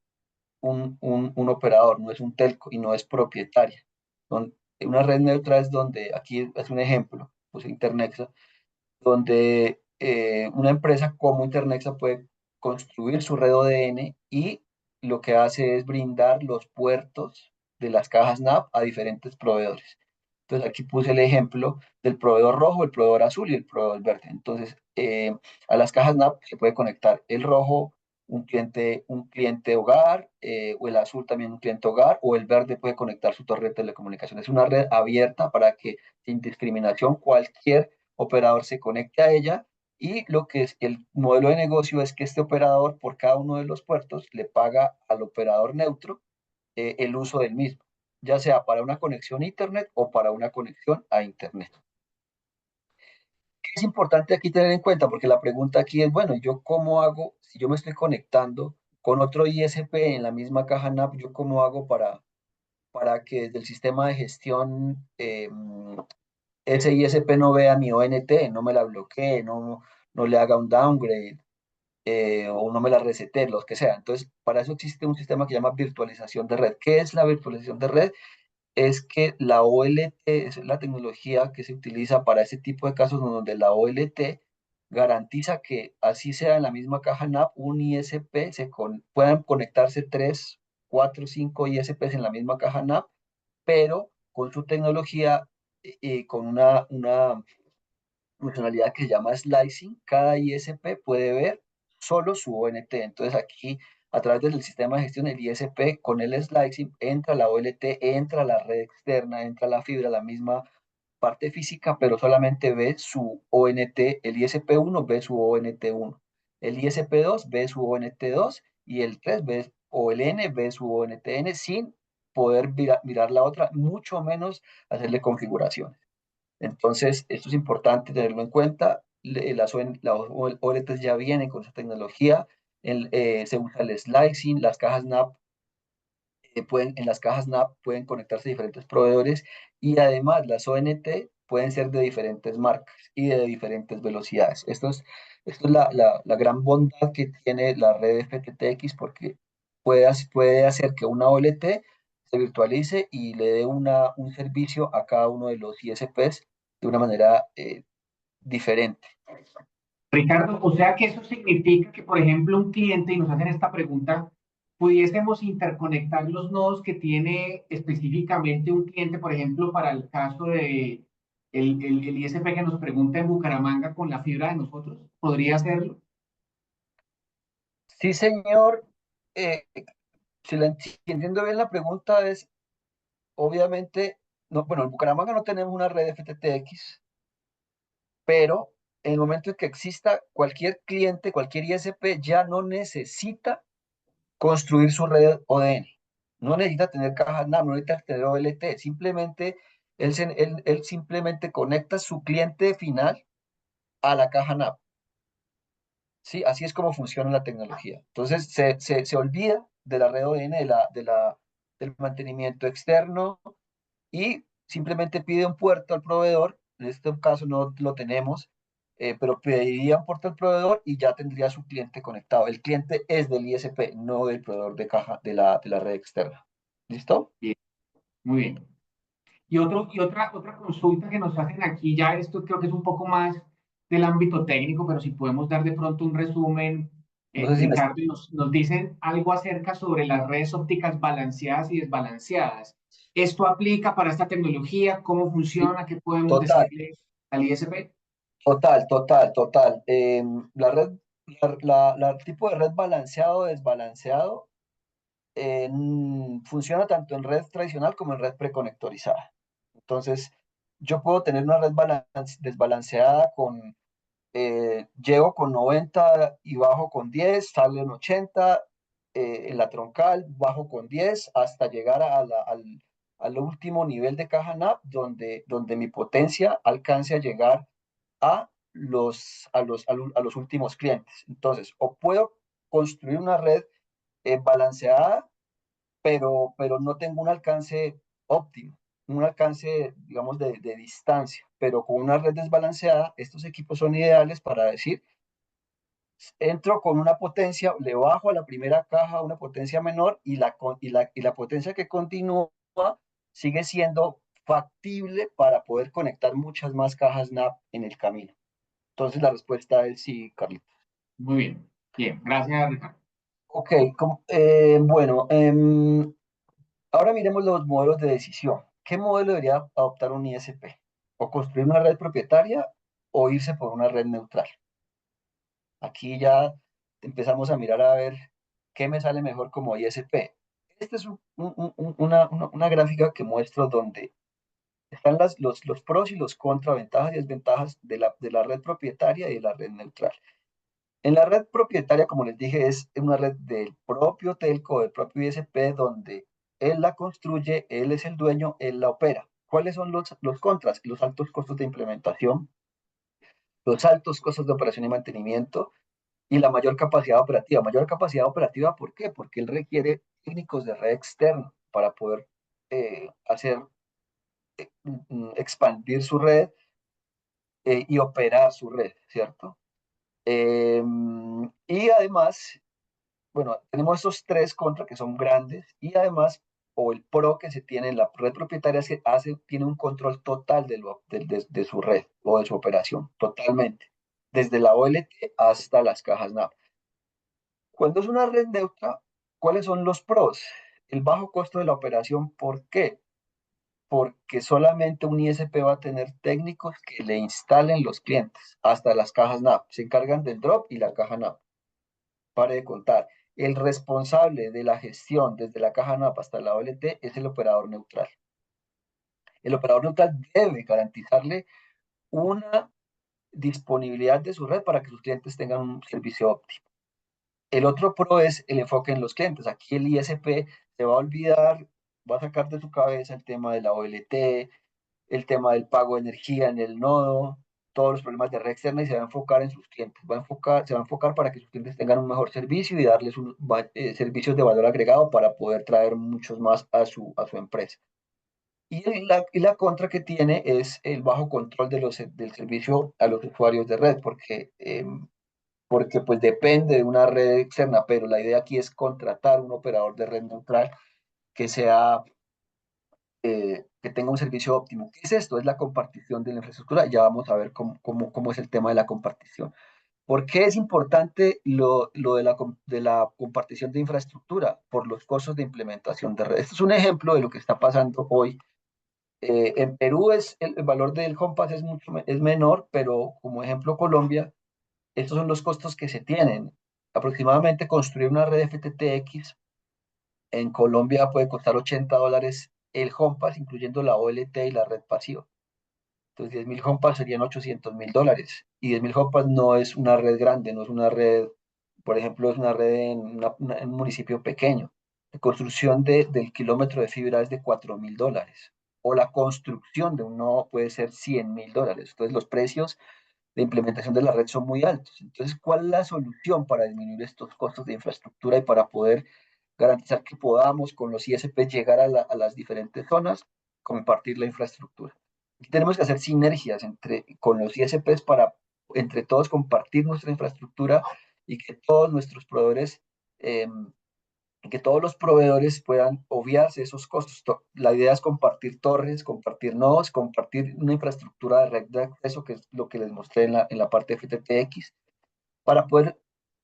un operador, no es un telco y no es propietaria. Una red neutra es donde, aquí es un ejemplo, pues Internexa, donde una empresa como Internexa puede construir su red ODN y lo que hace es brindar los puertos de las cajas NAP a diferentes proveedores. Entonces aquí puse el ejemplo del proveedor rojo, el proveedor azul y el proveedor verde. Entonces a las cajas NAP se puede conectar el rojo, un cliente hogar, o el azul también un cliente hogar, o el verde puede conectar su torre de telecomunicaciones. Es una red abierta para que sin discriminación cualquier operador se conecte a ella y lo que es el modelo de negocio es que este operador por cada uno de los puertos le paga al operador neutro el uso del mismo, ya sea para una conexión a Internet o para una conexión a Internet. ¿Qué es importante aquí tener en cuenta? Porque la pregunta aquí es, bueno, ¿yo cómo hago si yo me estoy conectando con otro ISP en la misma caja NAP? ¿Yo cómo hago para que desde el sistema de gestión ese ISP no vea mi ONT, no me la bloquee, no le haga un downgrade, o no me la resete, los que sea? Entonces, para eso existe un sistema que se llama virtualización de red. ¿Qué es la virtualización de red? Es que la OLT es la tecnología que se utiliza para ese tipo de casos donde la OLT garantiza que así sea en la misma caja NAP, un ISP puedan conectarse 3, 4, 5 ISPs en la misma caja NAP, pero con su tecnología, con una funcionalidad que se llama slicing. Cada ISP puede ver solo su ONT. Entonces aquí, a través del sistema de gestión, el ISP con el slicing entra la OLT, entra la red externa, entra la fibra, la misma parte física, pero solamente ve su ONT. El ISP1 ve su ONT1, el ISP2 ve su ONT2 y el 3 ve, o el N ve su ONTN sin poder mirar la otra, mucho menos hacerle configuraciones. Entonces, esto es importante tenerlo en cuenta. Las OLTs ya vienen con esa tecnología. Se usa el slicing, las cajas NAP en las cajas NAP pueden conectarse diferentes proveedores y además las ONT pueden ser de diferentes marcas y de diferentes velocidades. Esto es la gran bondad que tiene la red FTTX porque puede hacer que una OLT se virtualice y le dé un servicio a cada uno de los ISPs de una manera diferente. Ricardo, o sea que eso significa que, por ejemplo, un cliente, y nos hacen esta pregunta, pudiésemos interconectar los nodos que tiene específicamente un cliente, por ejemplo, para el caso de el ISP que nos pregunta en Bucaramanga con la fibra de nosotros, ¿podría hacerlo? Sí, señor. Eh, si entiendo bien la pregunta es, obviamente, no, bueno, en Bucaramanga no tenemos una red FTTX, pero en el momento en que exista cualquier cliente, cualquier ISP ya no necesita construir su red ODN. No necesita tener cajas NAV, no necesita tener OLT, simplemente él simplemente conecta su cliente final a la caja NAV. ¿Sí? Así es como funciona la tecnología. Entonces se olvida de la red ODN, del mantenimiento externo y simplemente pide un puerto al proveedor. En este caso no lo tenemos, pero pediría un puerto al proveedor y ya tendría su cliente conectado. El cliente es del ISP, no del proveedor de caja de la red externa. ¿Listo? Bien, muy bien. Otra consulta que nos hacen aquí, ya esto creo que es un poco más del ámbito técnico, pero si podemos dar de pronto un resumen, No sé si me... Ricardo, nos dicen algo acerca sobre las redes ópticas balanceadas y desbalanceadas. ¿Esto aplica para esta tecnología? ¿Cómo funciona? ¿Qué podemos Total, decirle al ISP? total. La red, el tipo de red balanceado o desbalanceado funciona tanto en red tradicional como en red preconectorizada. Entonces, yo puedo tener una red desbalanceada con, llego con 90 y bajo con 10, sale en 80, en la troncal, bajo con 10, hasta llegar al último nivel de caja NAP, donde mi potencia alcance a llegar a los últimos clientes. Entonces, o puedo construir una red balanceada pero no tengo un alcance óptimo, un alcance, digamos, de distancia. Pero con una red desbalanceada, estos equipos son ideales para decir, entro con una potencia, le bajo a la primera caja una potencia menor y la potencia que continúa sigue siendo factible para poder conectar muchas más cajas NAP en el camino. Entonces la respuesta es sí, Carlitos. Muy bien. Bien, gracias, Ricardo. Ok, bueno, ahora miremos los modelos de decisión. ¿Qué modelo debería adoptar un ISP? ¿O construir una red propietaria o irse por una red neutral? Aquí ya empezamos a mirar a ver qué me sale mejor como ISP. Esta es una gráfica que muestro donde están los pros y los contras, ventajas y desventajas de la red propietaria y de la red neutral. En la red propietaria, como les dije, es una red del propio telco, del propio ISP, donde él la construye, él es el dueño, él la opera. ¿Cuáles son los contras? Los altos costos de implementación, los altos costos de operación y mantenimiento y la mayor capacidad operativa. Mayor capacidad operativa, ¿por qué? Porque él requiere técnicos de red externa para poder hacer, expandir su red y operar su red, ¿cierto? Y además bueno, tenemos estos tres contra que son grandes y además, o el pro que se tiene en la red propietaria es que tiene un control total de su red o de su operación, totalmente, desde la OLT hasta las cajas NAP. Cuando es una red neutra, ¿cuáles son los pros? El bajo costo de la operación, ¿por qué? Porque solamente un ISP va a tener técnicos que le instalen los clientes, hasta las cajas NAP, se encargan del drop y la caja NAP. Pare de contar. El responsable de la gestión desde la caja NAP hasta la OLT es el operador neutral. El operador neutral debe garantizarle una disponibilidad de su red para que sus clientes tengan un servicio óptimo. El otro pro es el enfoque en los clientes. Aquí el ISP se va a olvidar, va a sacar de su cabeza el tema de la OLT, el tema del pago de energía en el nodo, todos los problemas de red externa y se va a enfocar en sus clientes. Se va a enfocar para que sus clientes tengan un mejor servicio y darles servicios de valor agregado para poder traer muchos más a su empresa. Y la contra que tiene es el bajo control del servicio a los usuarios de red, porque pues depende de una red externa, pero la idea aquí es contratar un operador de red neutral que sea que tenga un servicio óptimo. ¿Qué es esto? Es la compartición de la infraestructura. Ya vamos a ver cómo es el tema de la compartición. ¿Por qué es importante lo de la compartición de infraestructura? Por los costos de implementación de red. Este es un ejemplo de lo que está pasando hoy. En Perú el valor del Compass es menor, pero como ejemplo Colombia, estos son los costos que se tienen. Aproximadamente construir una red FTTX en Colombia puede costar $80 el Compass, incluyendo la OLT y la red pasiva. Entonces, 10.000 Compass serían $800.000. Y 10.000 Compass no es una red grande, no es una red, por ejemplo, es una red en un municipio pequeño. La construcción del kilómetro de fibra es de $4.000. O la construcción de un nodo puede ser $100.000. Entonces, los precios de implementación de la red son muy altos. Entonces, ¿cuál es la solución para disminuir estos costos de infraestructura y para poder garantizar que podamos con los ISP llegar a las diferentes zonas, compartir la infraestructura? Aquí tenemos que hacer sinergias con los ISPs para entre todos compartir nuestra infraestructura y que todos nuestros proveedores eh, que todos los proveedores puedan obviarse esos costos. La idea es compartir torres, compartir nodos, compartir una infraestructura de red de acceso, que es lo que les mostré en la parte de FTTX, para poder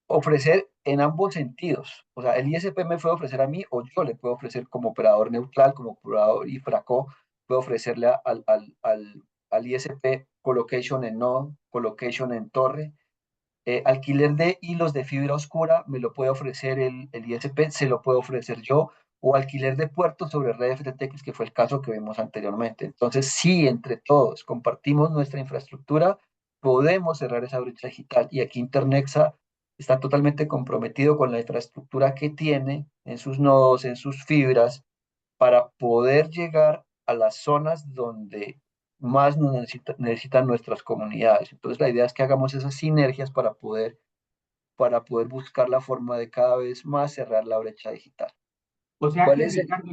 ofrecer en ambos sentidos. O sea, el ISP me puede ofrecer a mí o yo le puedo ofrecer como operador neutral, como operador IFRACO, puedo ofrecerle al ISP colocation en node, colocation en torre, alquiler de hilos de fibra oscura me lo puede ofrecer el ISP, se lo puedo ofrecer yo, o alquiler de puertos sobre red FTTX, que fue el caso que vimos anteriormente. Entonces, si entre todos compartimos nuestra infraestructura, podemos cerrar esa brecha digital. Y aquí Internexa está totalmente comprometido con la infraestructura que tiene en sus nodos, en sus fibras, para poder llegar a las zonas donde más nos necesitan nuestras comunidades. Entonces, la idea es que hagamos esas sinergias para poder buscar la forma de cada vez más cerrar la brecha digital. O sea ¿Cuál que, es el? Ricardo,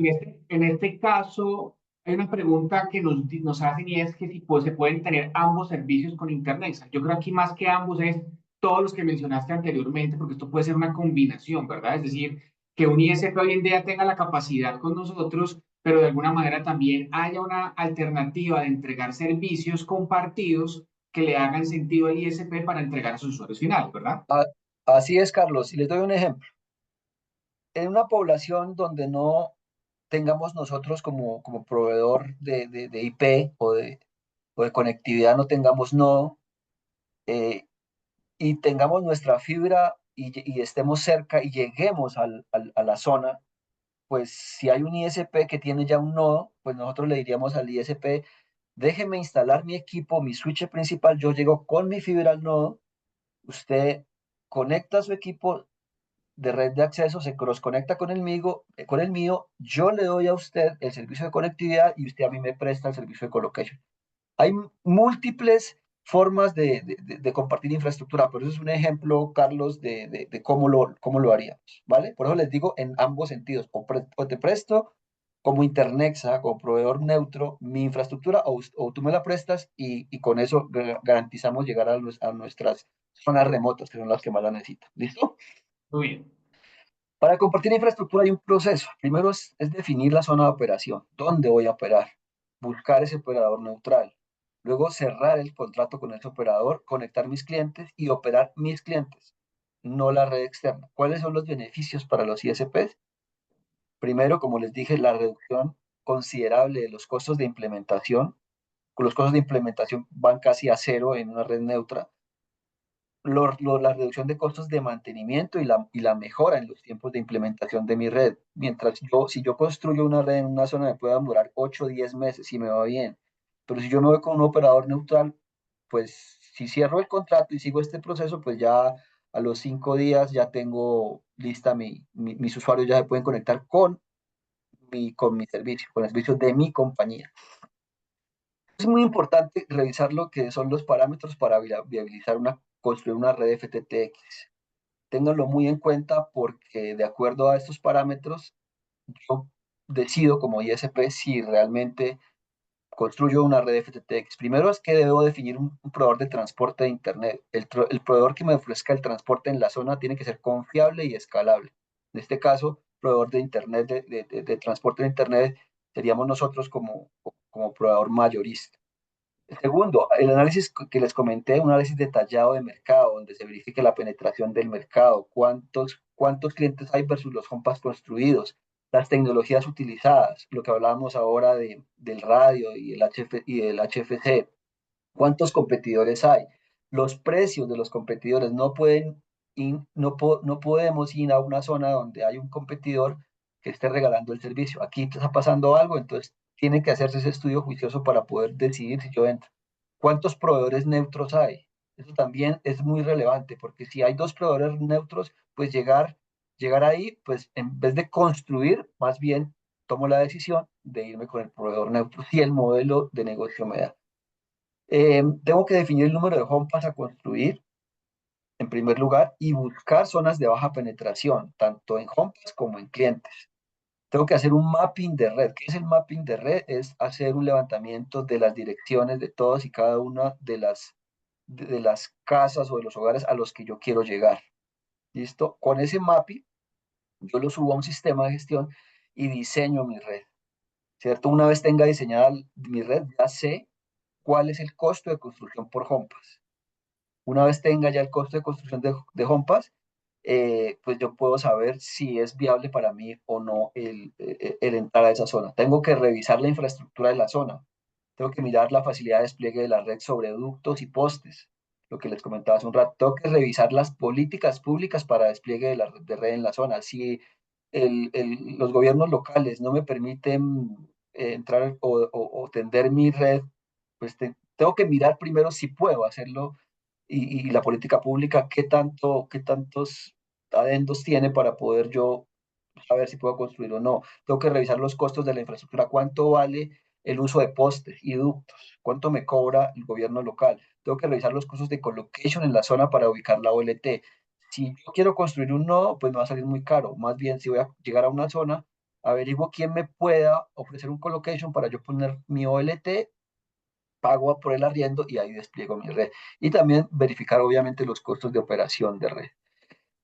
en este caso, hay una pregunta que nos hacen y es que si pues, se pueden tener ambos servicios con Internet. Yo creo aquí más que ambos es todos los que mencionaste anteriormente, porque esto puede ser una combinación, ¿verdad? Es decir, que un ISP hoy en día tenga la capacidad con nosotros, pero de alguna manera también haya una alternativa de entregar servicios compartidos que le hagan sentido al ISP para entregar a sus usuarios finales, ¿verdad? Ah, así es, Carlos. Y les doy un ejemplo. En una población donde no tengamos nosotros como proveedor de IP o de conectividad, no tengamos nodo, eh, y tengamos nuestra fibra y estemos cerca y lleguemos a la zona, pues si hay un ISP que tiene ya un nodo, pues nosotros le diríamos al ISP, déjeme instalar mi equipo, mi switch principal, yo llego con mi fibra al nodo, usted conecta su equipo de red de acceso, se cross conecta con el mío, yo le doy a usted el servicio de conectividad y usted a mí me presta el servicio de colocation. Hay múltiples formas de compartir infraestructura, pero eso es un ejemplo, Carlos, de cómo lo haríamos, ¿vale? Por eso les digo en ambos sentidos, o te presto como Internexa, como proveedor neutro, mi infraestructura, o tú me la prestas y con eso garantizamos llegar a nuestras zonas remotas, que son las que más la necesitan. ¿Listo? Muy bien. Para compartir infraestructura hay un proceso. Primero es definir la zona de operación, dónde voy a operar, buscar ese operador neutral, luego cerrar el contrato con ese operador, conectar mis clientes y operar mis clientes, no la red externa. ¿Cuáles son los beneficios para los ISPs? Primero, como les dije, la reducción considerable de los costos de implementación. Los costos de implementación van casi a cero en una red neutra. La reducción de costos de mantenimiento y la mejora en los tiempos de implementación de mi red. Si yo construyo una red en una zona, me puede demorar 8 o 10 meses si me va bien. Pero si yo me voy con un operador neutral, pues si cierro el contrato y sigo este proceso, pues ya a los 5 días ya tengo lista mis usuarios ya se pueden conectar con mi servicio, con el servicio de mi compañía. Es muy importante revisar lo que son los parámetros para viabilizar construir una red FTTX. Ténganlo muy en cuenta porque de acuerdo a estos parámetros, yo decido como ISP si realmente construyo una red FTTX. Primero es que debo definir un proveedor de transporte de Internet. El proveedor que me ofrezca el transporte en la zona tiene que ser confiable y escalable. En este caso, proveedor de Internet, de transporte de Internet, seríamos nosotros como proveedor mayorista. Segundo, el análisis que les comenté, un análisis detallado de mercado, donde se verifique la penetración del mercado, cuántos clientes hay versus los HomePass construidos, las tecnologías utilizadas, lo que hablábamos ahora del radio y el HFC, cuántos competidores hay, los precios de los competidores. No podemos ir a una zona donde hay un competidor que esté regalando el servicio. Aquí está pasando algo, entonces tiene que hacerse ese estudio juicioso para poder decidir si yo entro. ¿Cuántos proveedores neutros hay? Eso también es muy relevante, porque si hay dos proveedores neutros, pues llegar ahí, pues en vez de construir, más bien tomo la decisión de irme con el proveedor neutro si el modelo de negocio me da. Tengo que definir el número de HomePass a construir, en primer lugar, y buscar zonas de baja penetración, tanto en HomePass como en clientes. Tengo que hacer un mapping de red. ¿Qué es el mapping de red? Es hacer un levantamiento de las direcciones de todas y cada una de las casas o de los hogares a los que yo quiero llegar. ¿Listo? Con ese mapping, yo lo subo a un sistema de gestión y diseño mi red. ¿Cierto? Una vez tenga diseñada mi red, ya sé cuál es el costo de construcción por HomePass. Una vez tenga ya el costo de construcción de HomePass, pues yo puedo saber si es viable para mí o no el entrar a esa zona. Tengo que revisar la infraestructura de la zona. Tengo que mirar la facilidad de despliegue de la red sobre ductos y postes, lo que les comentaba hace un rato. Tengo que revisar las políticas públicas para despliegue de la de red en la zona. Si los gobiernos locales no me permiten entrar o tender mi red, pues tengo que mirar primero si puedo hacerlo y la política pública, qué tantos adendos tiene para poder yo saber si puedo construir o no. Tengo que revisar los costos de la infraestructura, cuánto vale el uso de postes y ductos, cuánto me cobra el gobierno local. Tengo que revisar los costos de colocation en la zona para ubicar la OLT. Si yo quiero construir un nodo, pues me va a salir muy caro. Más bien, si voy a llegar a una zona, averiguo quién me pueda ofrecer un colocation para yo poner mi OLT, pago por el arriendo y ahí despliego mi red. Y también verificar, obviamente, los costos de operación de red.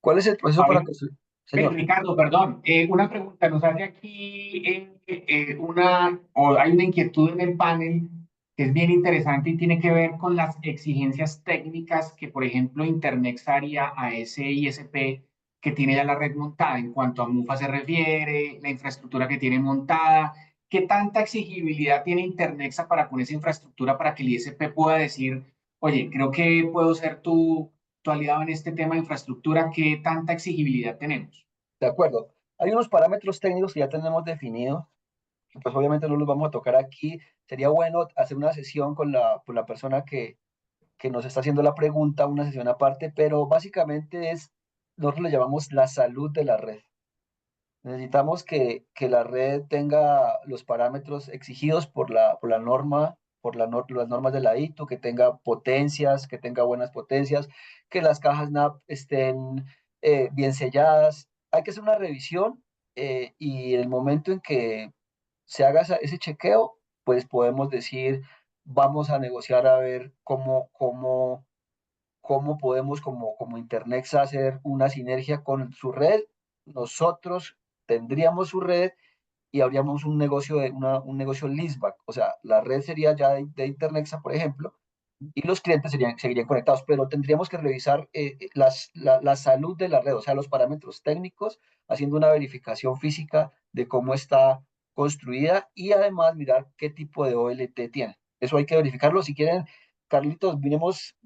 ¿Cuál es el proceso para Vale. construir? Señor. Ricardo, perdón, una pregunta, nos hace aquí o hay una inquietud en el panel que es bien interesante y tiene que ver con las exigencias técnicas que, por ejemplo, Internex haría a ese ISP que tiene ya la red montada en cuanto a MUFA se refiere, la infraestructura que tiene montada. ¿Qué tanta exigibilidad tiene Internexa para con esa infraestructura para que el ISP pueda decir, oye, creo que puedo ser tu aliado en este tema de infraestructura? ¿Qué tanta exigibilidad tenemos? De acuerdo. Hay unos parámetros técnicos que ya tenemos definidos, que pues obviamente no los vamos a tocar aquí. Sería bueno hacer una sesión con la persona que nos está haciendo la pregunta, una sesión aparte, pero básicamente nosotros le llamamos la salud de la red. Necesitamos que la red tenga los parámetros exigidos por la norma, las normas de la ITU, que tenga potencias, que tenga buenas potencias, que las cajas NAP estén bien selladas. Hay que hacer una revisión y en el momento en que se haga ese chequeo, pues podemos decir, vamos a negociar a ver cómo podemos como Internex hacer una sinergia con su red. Nosotros tendríamos su red y habríamos un negocio leaseback. O sea, la red sería ya de Internexa, por ejemplo, y los clientes seguirían conectados, pero tendríamos que revisar la salud de la red, o sea, los parámetros técnicos, haciendo una verificación física de cómo está construida y además mirar qué tipo de OLT tiene. Eso hay que verificarlo. Si quieren, Carlitos, miremos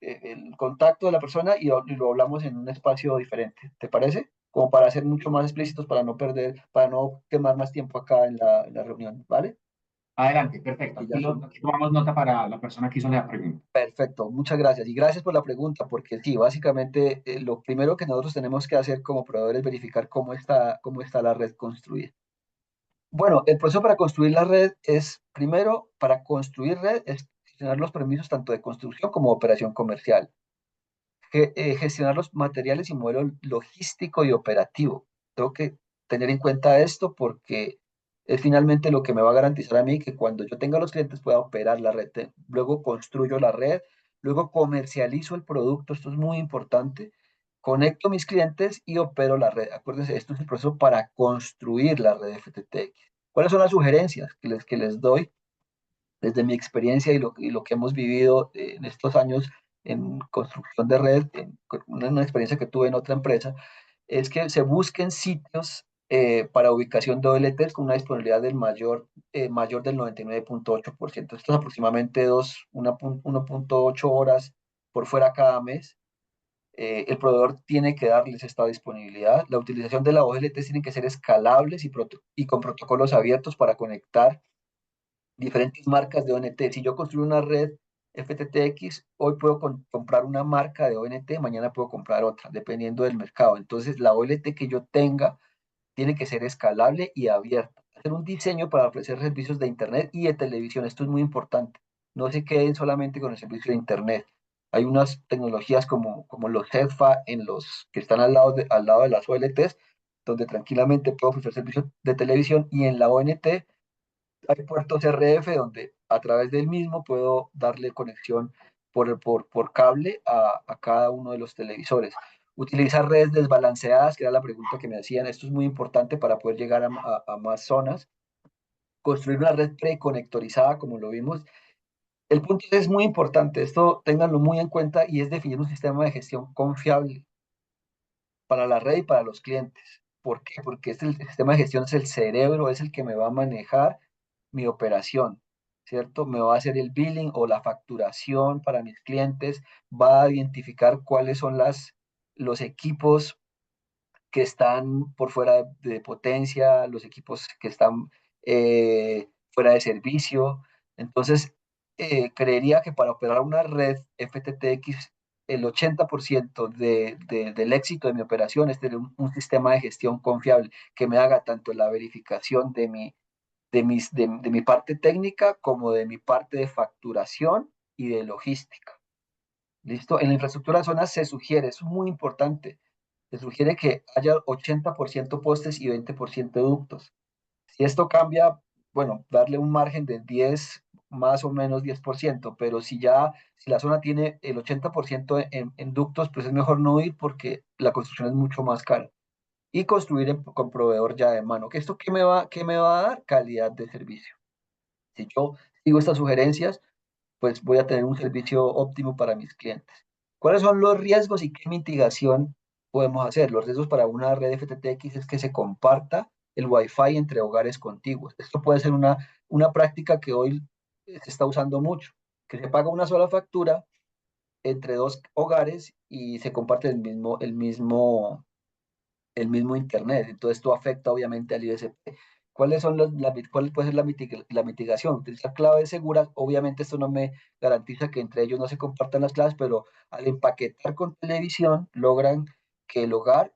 el contacto de la persona y lo hablamos en un espacio diferente. ¿Te parece? Como para ser mucho más explícitos, para no quemar más tiempo acá en la reunión, ¿vale? Adelante, perfecto. Y ya son. Aquí tomamos nota para la persona que hizo la pregunta. Perfecto, muchas gracias. Y gracias por la pregunta, porque sí, básicamente lo primero que nosotros tenemos que hacer como proveedores es verificar cómo está la red construida. Bueno, el proceso para construir la red es, primero, para construir red, es gestionar los permisos tanto de construcción como de operación comercial. Gestionar los materiales y modelo logístico y operativo. Tengo que tener en cuenta esto porque es finalmente lo que me va a garantizar a mí que cuando yo tenga los clientes pueda operar la red. Luego construyo la red, luego comercializo el producto, esto es muy importante. Conecto mis clientes y opero la red. Acuérdense, esto es el proceso para construir la red FTTX. ¿Cuáles son las sugerencias que les doy? desde mi experiencia y lo que hemos vivido en estos años en construcción de red, una experiencia que tuve en otra empresa, es que se busquen sitios para ubicación de OLTs con una disponibilidad mayor del 99.8%. Esto es aproximadamente 1.8 horas por fuera cada mes. El proveedor tiene que darles esta disponibilidad. La utilización de la OLT tiene que ser escalables y con protocolos abiertos para conectar diferentes marcas de ONT. Si yo construyo una red FTTX, hoy puedo comprar una marca de ONT, mañana puedo comprar otra, dependiendo del mercado. Entonces, la OLT que yo tenga tiene que ser escalable y abierta. Hacer un diseño para ofrecer servicios de Internet y de televisión. Esto es muy importante. No se queden solamente con el servicio de Internet. Hay unas tecnologías como los CEFA en los que están al lado de las OLTs, donde tranquilamente puedo ofrecer servicios de televisión, y en la ONT hay puertos RF donde a través del mismo puedo darle conexión por cable a cada uno de los televisores. Utilizar redes desbalanceadas, que era la pregunta que me hacían. Esto es muy importante para poder llegar a más zonas. Construir una red preconectorizada, como lo vimos. El punto es muy importante, esto ténganlo muy en cuenta, y es definir un sistema de gestión confiable para la red y para los clientes. ¿Por qué? Porque el sistema de gestión es el cerebro, es el que me va a manejar mi operación, ¿cierto? Me va a hacer el billing o la facturación para mis clientes, va a identificar cuáles son los equipos que están por fuera de potencia, los equipos que están fuera de servicio. Entonces, creería que para operar una red FTTX, el 80% del éxito de mi operación es tener un sistema de gestión confiable que me haga tanto la verificación de mi parte técnica como de mi parte de facturación y de logística. ¿Listo? En la infraestructura de zonas se sugiere, es muy importante, se sugiere que haya 80% postes y 20% ductos. Si esto cambia, bueno, darle un margen de 10, más o menos 10%, pero si la zona tiene el 80% en ductos, pues es mejor no ir porque la construcción es mucho más cara. Y construir con proveedor ya de mano. ¿Esto qué me va a dar? Calidad de servicio. Si yo sigo estas sugerencias, pues voy a tener un servicio óptimo para mis clientes. ¿Cuáles son los riesgos y qué mitigación podemos hacer? Los riesgos para una red FTTX es que se comparta el Wi-Fi entre hogares contiguos. Esto puede ser una práctica que hoy se está usando mucho, que se paga una sola factura entre dos hogares y se comparte el mismo Internet. Entonces, esto afecta obviamente al ISP. ¿Cuál puede ser la mitigación? Utilizar claves seguras. Obviamente, esto no me garantiza que entre ellos no se compartan las claves, pero al empaquetar con televisión, logran que el hogar,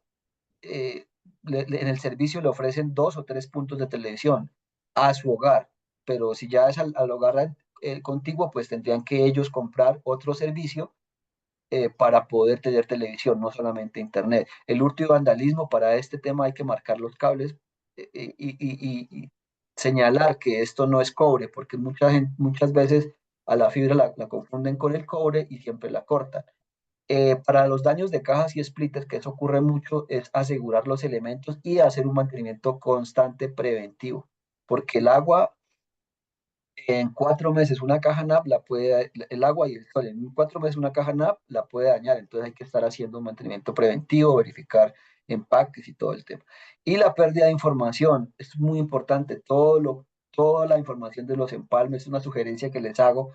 eh, en el servicio le ofrecen 2 o 3 puntos de televisión a su hogar. Pero si ya es al hogar contiguo, pues tendrían que ellos comprar otro servicio para poder tener televisión, no solamente internet. El hurto y vandalismo, para este tema hay que marcar los cables y señalar que esto no es cobre, porque muchas veces a la fibra la confunden con el cobre y siempre la cortan. Para los daños de cajas y splitters, que eso ocurre mucho, es asegurar los elementos y hacer un mantenimiento constante preventivo, porque el agua en 4 meses una caja NAP el agua y el sol, en 4 meses una caja NAP la puede dañar. Entonces hay que estar haciendo un mantenimiento preventivo, verificar empaques y todo el tema. Y la pérdida de información, esto es muy importante. Toda la información de los empalmes, es una sugerencia que les hago.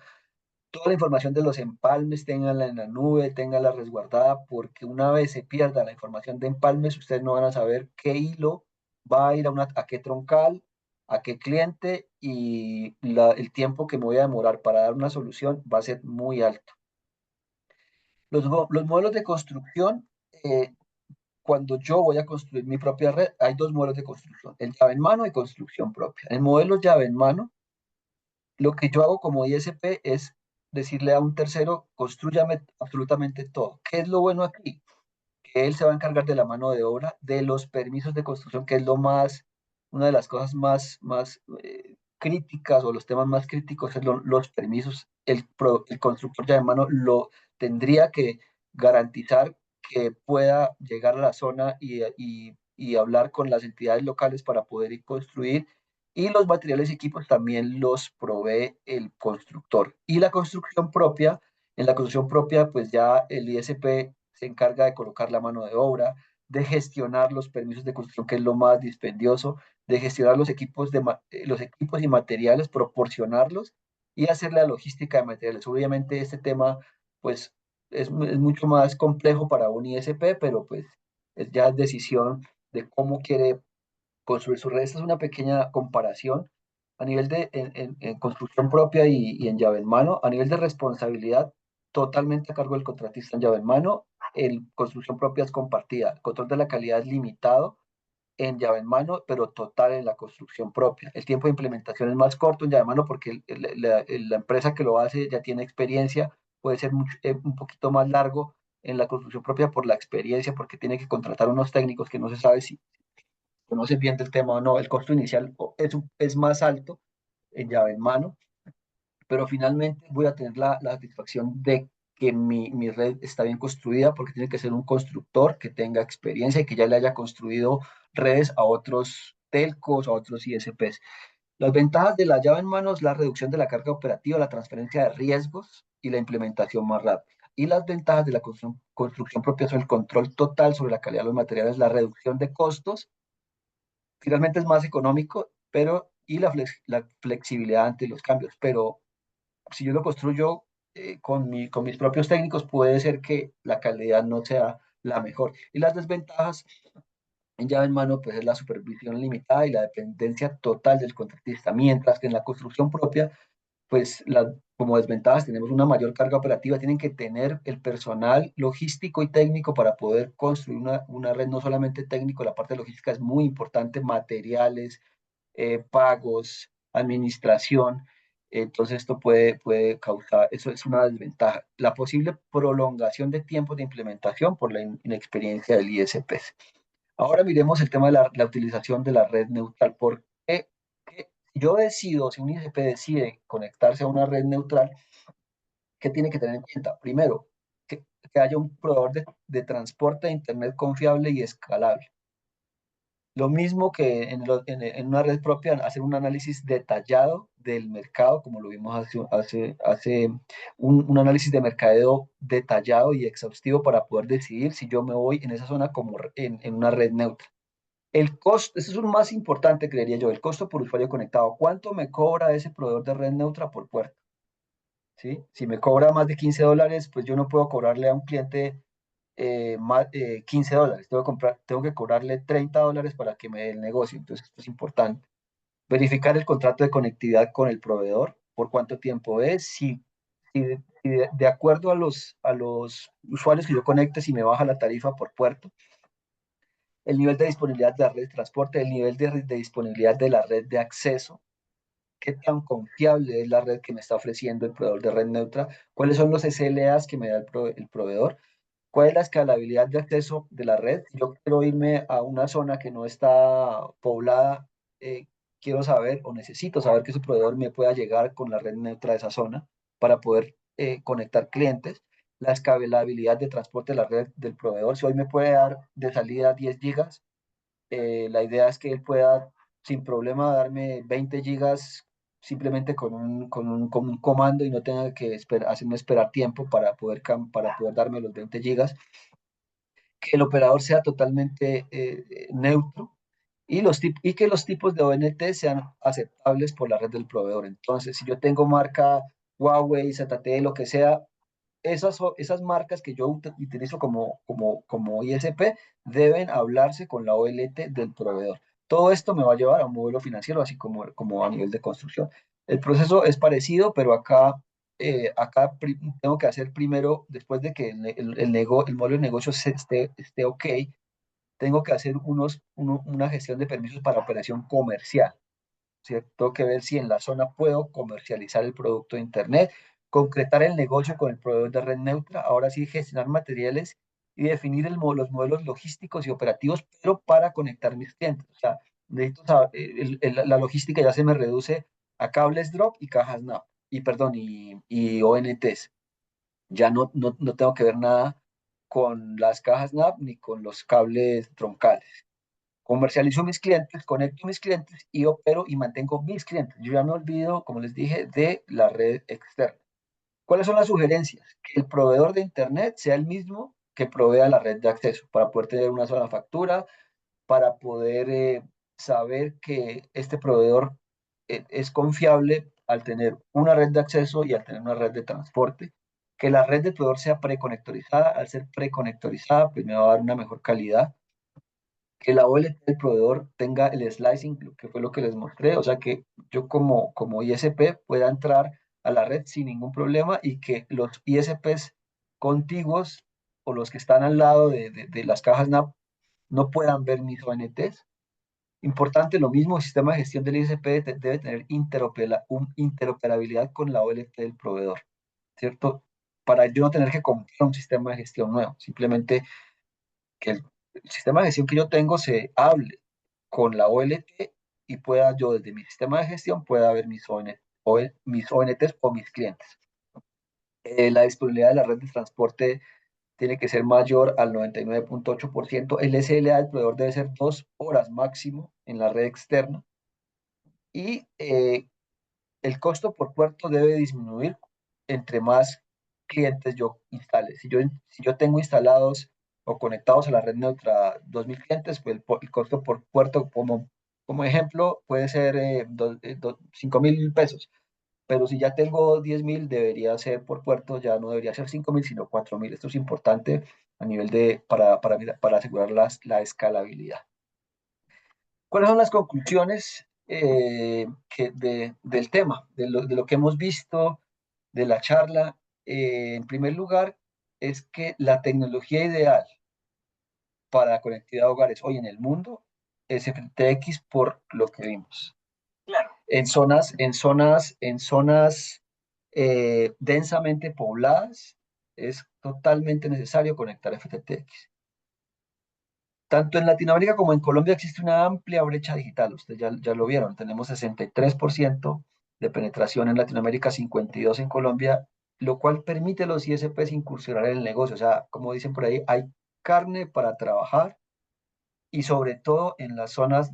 Toda la información de los empalmes, ténganla en la nube, ténganla resguardada, porque una vez se pierda la información de empalmes, ustedes no van a saber qué hilo va a ir a qué troncal, a qué cliente, y el tiempo que me voy a demorar para dar una solución va a ser muy alto. Los modelos de construcción, cuando yo voy a construir mi propia red, hay dos modelos de construcción: el llave en mano y construcción propia. El modelo llave en mano, lo que yo hago como ISP es decirle a un tercero, construyame absolutamente todo. ¿Qué es lo bueno aquí? Que él se va a encargar de la mano de obra, de los permisos de construcción, que es una de las cosas más críticas, o los temas más críticos, es los permisos. El constructor ya de mano lo tendría que garantizar que pueda llegar a la zona y hablar con las entidades locales para poder ir construir, y los materiales y equipos también los provee el constructor. Y la construcción propia, en la construcción propia, pues ya el ISP se encarga de colocar la mano de obra, de gestionar los permisos de construcción, que es lo más dispendioso, de gestionar los equipos y materiales, proporcionarlos y hacer la logística de materiales. Obviamente este tema, pues, es mucho más complejo para un ISP, pero pues es ya decisión de cómo quiere construir su red. Esta es una pequeña comparación a nivel de en construcción propia y en llave en mano, a nivel de responsabilidad totalmente a cargo del contratista en llave en mano. En construcción propia es compartida. El control de la calidad es limitado en llave en mano, pero total en la construcción propia. El tiempo de implementación es más corto en llave en mano porque la empresa que lo hace ya tiene experiencia, puede ser un poquito más largo en la construcción propia por la experiencia, porque tiene que contratar unos técnicos que no se sabe si conocen bien del tema o no. El costo inicial es más alto en llave en mano, pero finalmente voy a tener la satisfacción de que mi red está bien construida, porque tiene que ser un constructor que tenga experiencia y que ya le haya construido redes a otros telcos, a otros ISPs. Las ventajas de la llave en mano es la reducción de la carga operativa, la transferencia de riesgos y la implementación más rápida. Y las ventajas de la construcción propia son el control total sobre la calidad de los materiales, la reducción de costos, finalmente es más económico, pero y la flexibilidad ante los cambios. Pero si yo lo construyo con mis propios técnicos, puede ser que la calidad no sea la mejor. Y las desventajas en llave en mano, pues es la supervisión limitada y la dependencia total del contratista, mientras que en la construcción propia, pues como desventajas tenemos una mayor carga operativa, tienen que tener el personal logístico y técnico para poder construir una red, no solamente técnico, la parte logística es muy importante, materiales, pagos, administración. Entonces esto puede causar, eso es una desventaja. La posible prolongación de tiempos de implementación por la inexperiencia del ISP. Ahora miremos el tema de la utilización de la red neutral. ¿Por qué? Que yo decido, si un ISP decide conectarse a una red neutral, ¿qué tiene que tener en cuenta? Primero, que haya un proveedor de transporte de Internet confiable y escalable. Lo mismo que en una red propia, hacer un análisis detallado del mercado, como lo vimos hace un análisis de mercadeo detallado y exhaustivo para poder decidir si yo me voy en esa zona como en una red neutra. El costo, eso es lo más importante, creería yo, el costo por usuario conectado. ¿Cuánto me cobra ese proveedor de red neutra por puerta? ¿Sí? Si me cobra más de $15, pues yo no puedo cobrarle a un cliente $15. Tengo que cobrarle $30 para que me dé el negocio. Entonces, esto es importante. Verificar el contrato de conectividad con el proveedor, por cuánto tiempo es, si de acuerdo a los usuarios que yo conecte, si me baja la tarifa por puerto, el nivel de disponibilidad de la red de transporte, el nivel de disponibilidad de la red de acceso, qué tan confiable es la red que me está ofreciendo el proveedor de red neutra, cuáles son los SLAs que me da el proveedor, cuál es la escalabilidad de acceso de la red. Si yo quiero irme a una zona que no está poblada, quiero saber o necesito saber que ese proveedor me pueda llegar con la red neutra de esa zona para poder conectar clientes. La escalabilidad de transporte de la red del proveedor. Si hoy me puede dar de salida 10 gigas, la idea es que él pueda sin problema darme 20 gigas simplemente con un comando y no tenga que hacerme esperar tiempo para poder darme los 20 gigas. Que el operador sea totalmente neutro y que los tipos de ONT sean aceptables por la red del proveedor. Entonces, si yo tengo marca Huawei, ZTE, lo que sea, esas marcas que yo utilizo como ISP deben hablarse con la OLT del proveedor. Todo esto me va a llevar a un modelo financiero, así como a nivel de construcción. El proceso es parecido, pero acá tengo que hacer primero, después de que el modelo de negocio esté ok, tengo que hacer una gestión de permisos para operación comercial. ¿Cierto? Tengo que ver si en la zona puedo comercializar el producto de Internet, concretar el negocio con el proveedor de red neutra, ahora sí gestionar materiales y definir los modelos logísticos y operativos, pero para conectar mis clientes. O sea, necesito la logística ya se me reduce a cables drop y cajas NAP, y ONTs. Ya no tengo que ver nada con las cajas NAP ni con los cables troncales. comercializo mis clientes, conecto mis clientes y opero y mantengo mis clientes. Yo ya me olvido, como les dije, de la red externa. ¿Cuáles son las sugerencias? Que el proveedor de Internet sea el mismo que provea la red de acceso para poder tener una sola factura, para poder saber que este proveedor es confiable al tener una red de acceso y al tener una red de transporte. Que la red del proveedor sea preconectorizada. Al ser preconectorizada, pues me va a dar una mejor calidad. Que la OLT del proveedor tenga el slicing, que fue lo que les mostré, o sea que yo como ISP pueda entrar a la red sin ningún problema y que los ISPs contiguos o los que están al lado de las cajas NAP no puedan ver mis ONTs. Importante, lo mismo, el sistema de gestión del ISP debe tener interoperabilidad con la OLT del proveedor, ¿cierto? Para yo no tener que comprar un sistema de gestión nuevo, simplemente que el sistema de gestión que yo tengo se hable con la OLT y pueda yo desde mi sistema de gestión pueda ver mis ONTs o mis clientes. La disponibilidad de la red de transporte tiene que ser mayor al 99.8%. El SLA del proveedor debe ser 2 horas máximo en la red externa. Y el costo por puerto debe disminuir entre más clientes yo instale. Si yo tengo instalados o conectados a la red neutra 2.000 clientes, pues el costo por puerto, como ejemplo, puede ser 5.000 pesos. Pero si ya tengo 10.000, debería ser por puerto, ya no debería ser 5.000, sino 4.000. Esto es importante a nivel para asegurar la escalabilidad. ¿Cuáles son las conclusiones del tema, de lo que hemos visto, de la charla? En primer lugar, es que la tecnología ideal para conectividad de hogares hoy en el mundo es FTTX por lo que vimos. Claro. En zonas densamente pobladas es totalmente necesario conectar FTTX. Tanto en Latinoamérica como en Colombia existe una amplia brecha digital. Ustedes ya lo vieron. Tenemos 63% de penetración en Latinoamérica, 52% en Colombia, lo cual permite a los ISPs incursionar en el negocio. O sea, como dicen por ahí, hay carne para trabajar y sobre todo en las zonas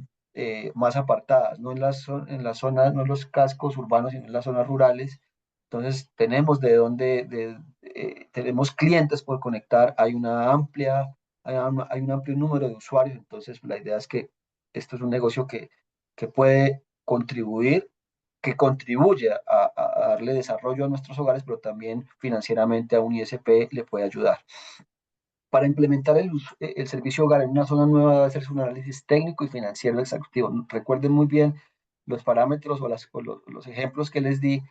más apartadas, no en las zonas, no en los cascos urbanos, sino en las zonas rurales. Entonces, tenemos tenemos clientes por conectar, hay un amplio número de usuarios, entonces la idea es que esto es un negocio que puede contribuir, que contribuye a darle desarrollo a nuestros hogares, pero también financieramente a un ISP le puede ayudar. Para implementar el servicio hogar en una zona nueva debe hacerse un análisis técnico y financiero exhaustivo. Recuerden muy bien los parámetros o los ejemplos que les di,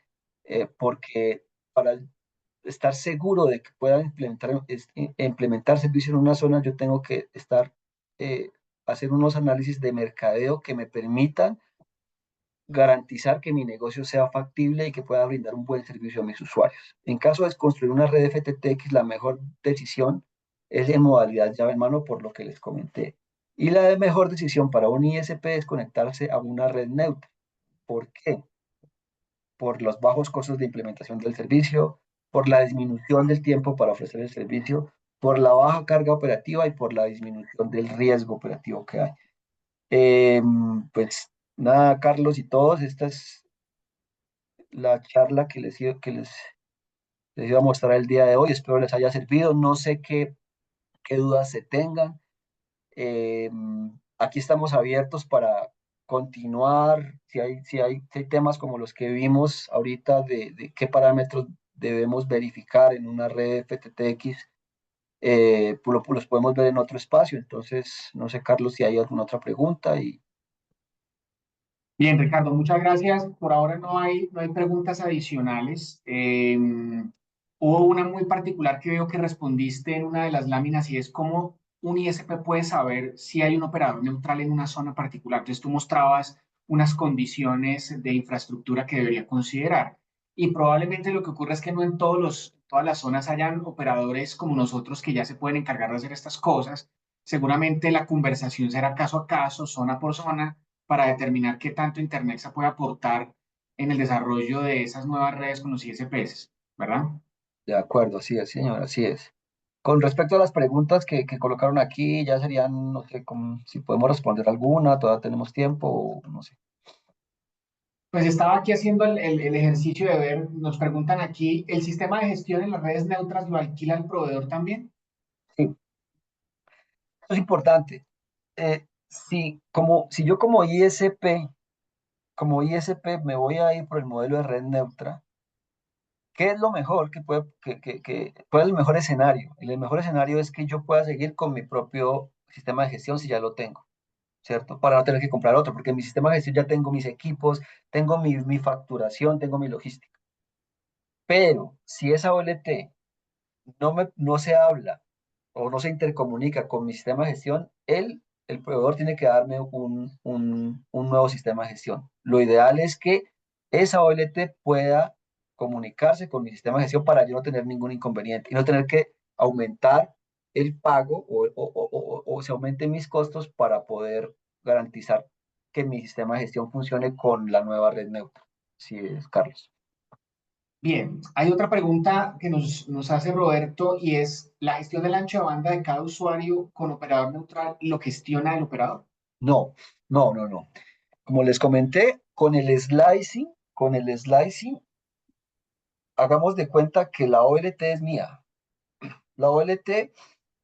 porque para estar seguro de que puedan implementar servicio en una zona, yo tengo que hacer unos análisis de mercadeo que me permitan garantizar que mi negocio sea factible y que pueda brindar un buen servicio a mis usuarios. En caso de construir una red FTTX, la mejor decisión es en modalidad llave en mano, por lo que les comenté. Y la mejor decisión para un ISP es conectarse a una red neutra. ¿Por qué? Por los bajos costos de implementación del servicio, por la disminución del tiempo para ofrecer el servicio, por la baja carga operativa y por la disminución del riesgo operativo que hay. Pues nada, Carlos y todos, esta es la charla que les iba a mostrar el día de hoy. Espero les haya servido. No sé qué dudas se tengan. Eh, Aquí estamos abiertos para continuar. Si hay temas como los que vimos ahorita de qué parámetros debemos verificar en una red FTTX, pues los podemos ver en otro espacio. Entonces, no sé, Carlos, si hay alguna otra pregunta. Bien, Ricardo, muchas gracias. Por ahora no hay preguntas adicionales. Hubo una muy particular que veo que respondiste en una de las láminas y es cómo un ISP puede saber si hay un operador neutral en una zona particular. Entonces tú mostrabas unas condiciones de infraestructura que debería considerar. Y probablemente lo que ocurre es que no en todas las zonas hayan operadores como nosotros que ya se pueden encargar de hacer estas cosas. Seguramente la conversación será caso a caso, zona por zona para determinar qué tanto Internet se puede aportar en el desarrollo de esas nuevas redes con los ISPs, ¿verdad? De acuerdo, así es, señor, así es. Con respecto a las preguntas que colocaron aquí, ya serían, no sé, si podemos responder alguna, todavía tenemos tiempo, o no sé. Pues estaba aquí haciendo el ejercicio de ver, nos preguntan aquí, ¿el sistema de gestión en las redes neutras lo alquila el proveedor también? Sí, eso es importante. Si yo como ISP me voy a ir por el modelo de red neutra, ¿qué es lo mejor cuál es el mejor escenario? El mejor escenario es que yo pueda seguir con mi propio sistema de gestión si ya lo tengo, ¿cierto? Para no tener que comprar otro, porque en mi sistema de gestión ya tengo mis equipos, tengo mi facturación, tengo mi logística. Pero si esa OLT no se habla o no se intercomunica con mi sistema de gestión, el proveedor tiene que darme un nuevo sistema de gestión. Lo ideal es que esa OLT pueda comunicarse con mi sistema de gestión para yo no tener ningún inconveniente y no tener que aumentar el pago o se aumenten mis costos para poder garantizar que mi sistema de gestión funcione con la nueva red neutra. Sí, es Carlos. Bien, hay otra pregunta que nos hace Roberto y es, ¿la gestión del ancho de banda de cada usuario con operador neutral lo gestiona el operador? No, no. Como les comenté, con el slicing, hagamos de cuenta que la OLT es mía. La OLT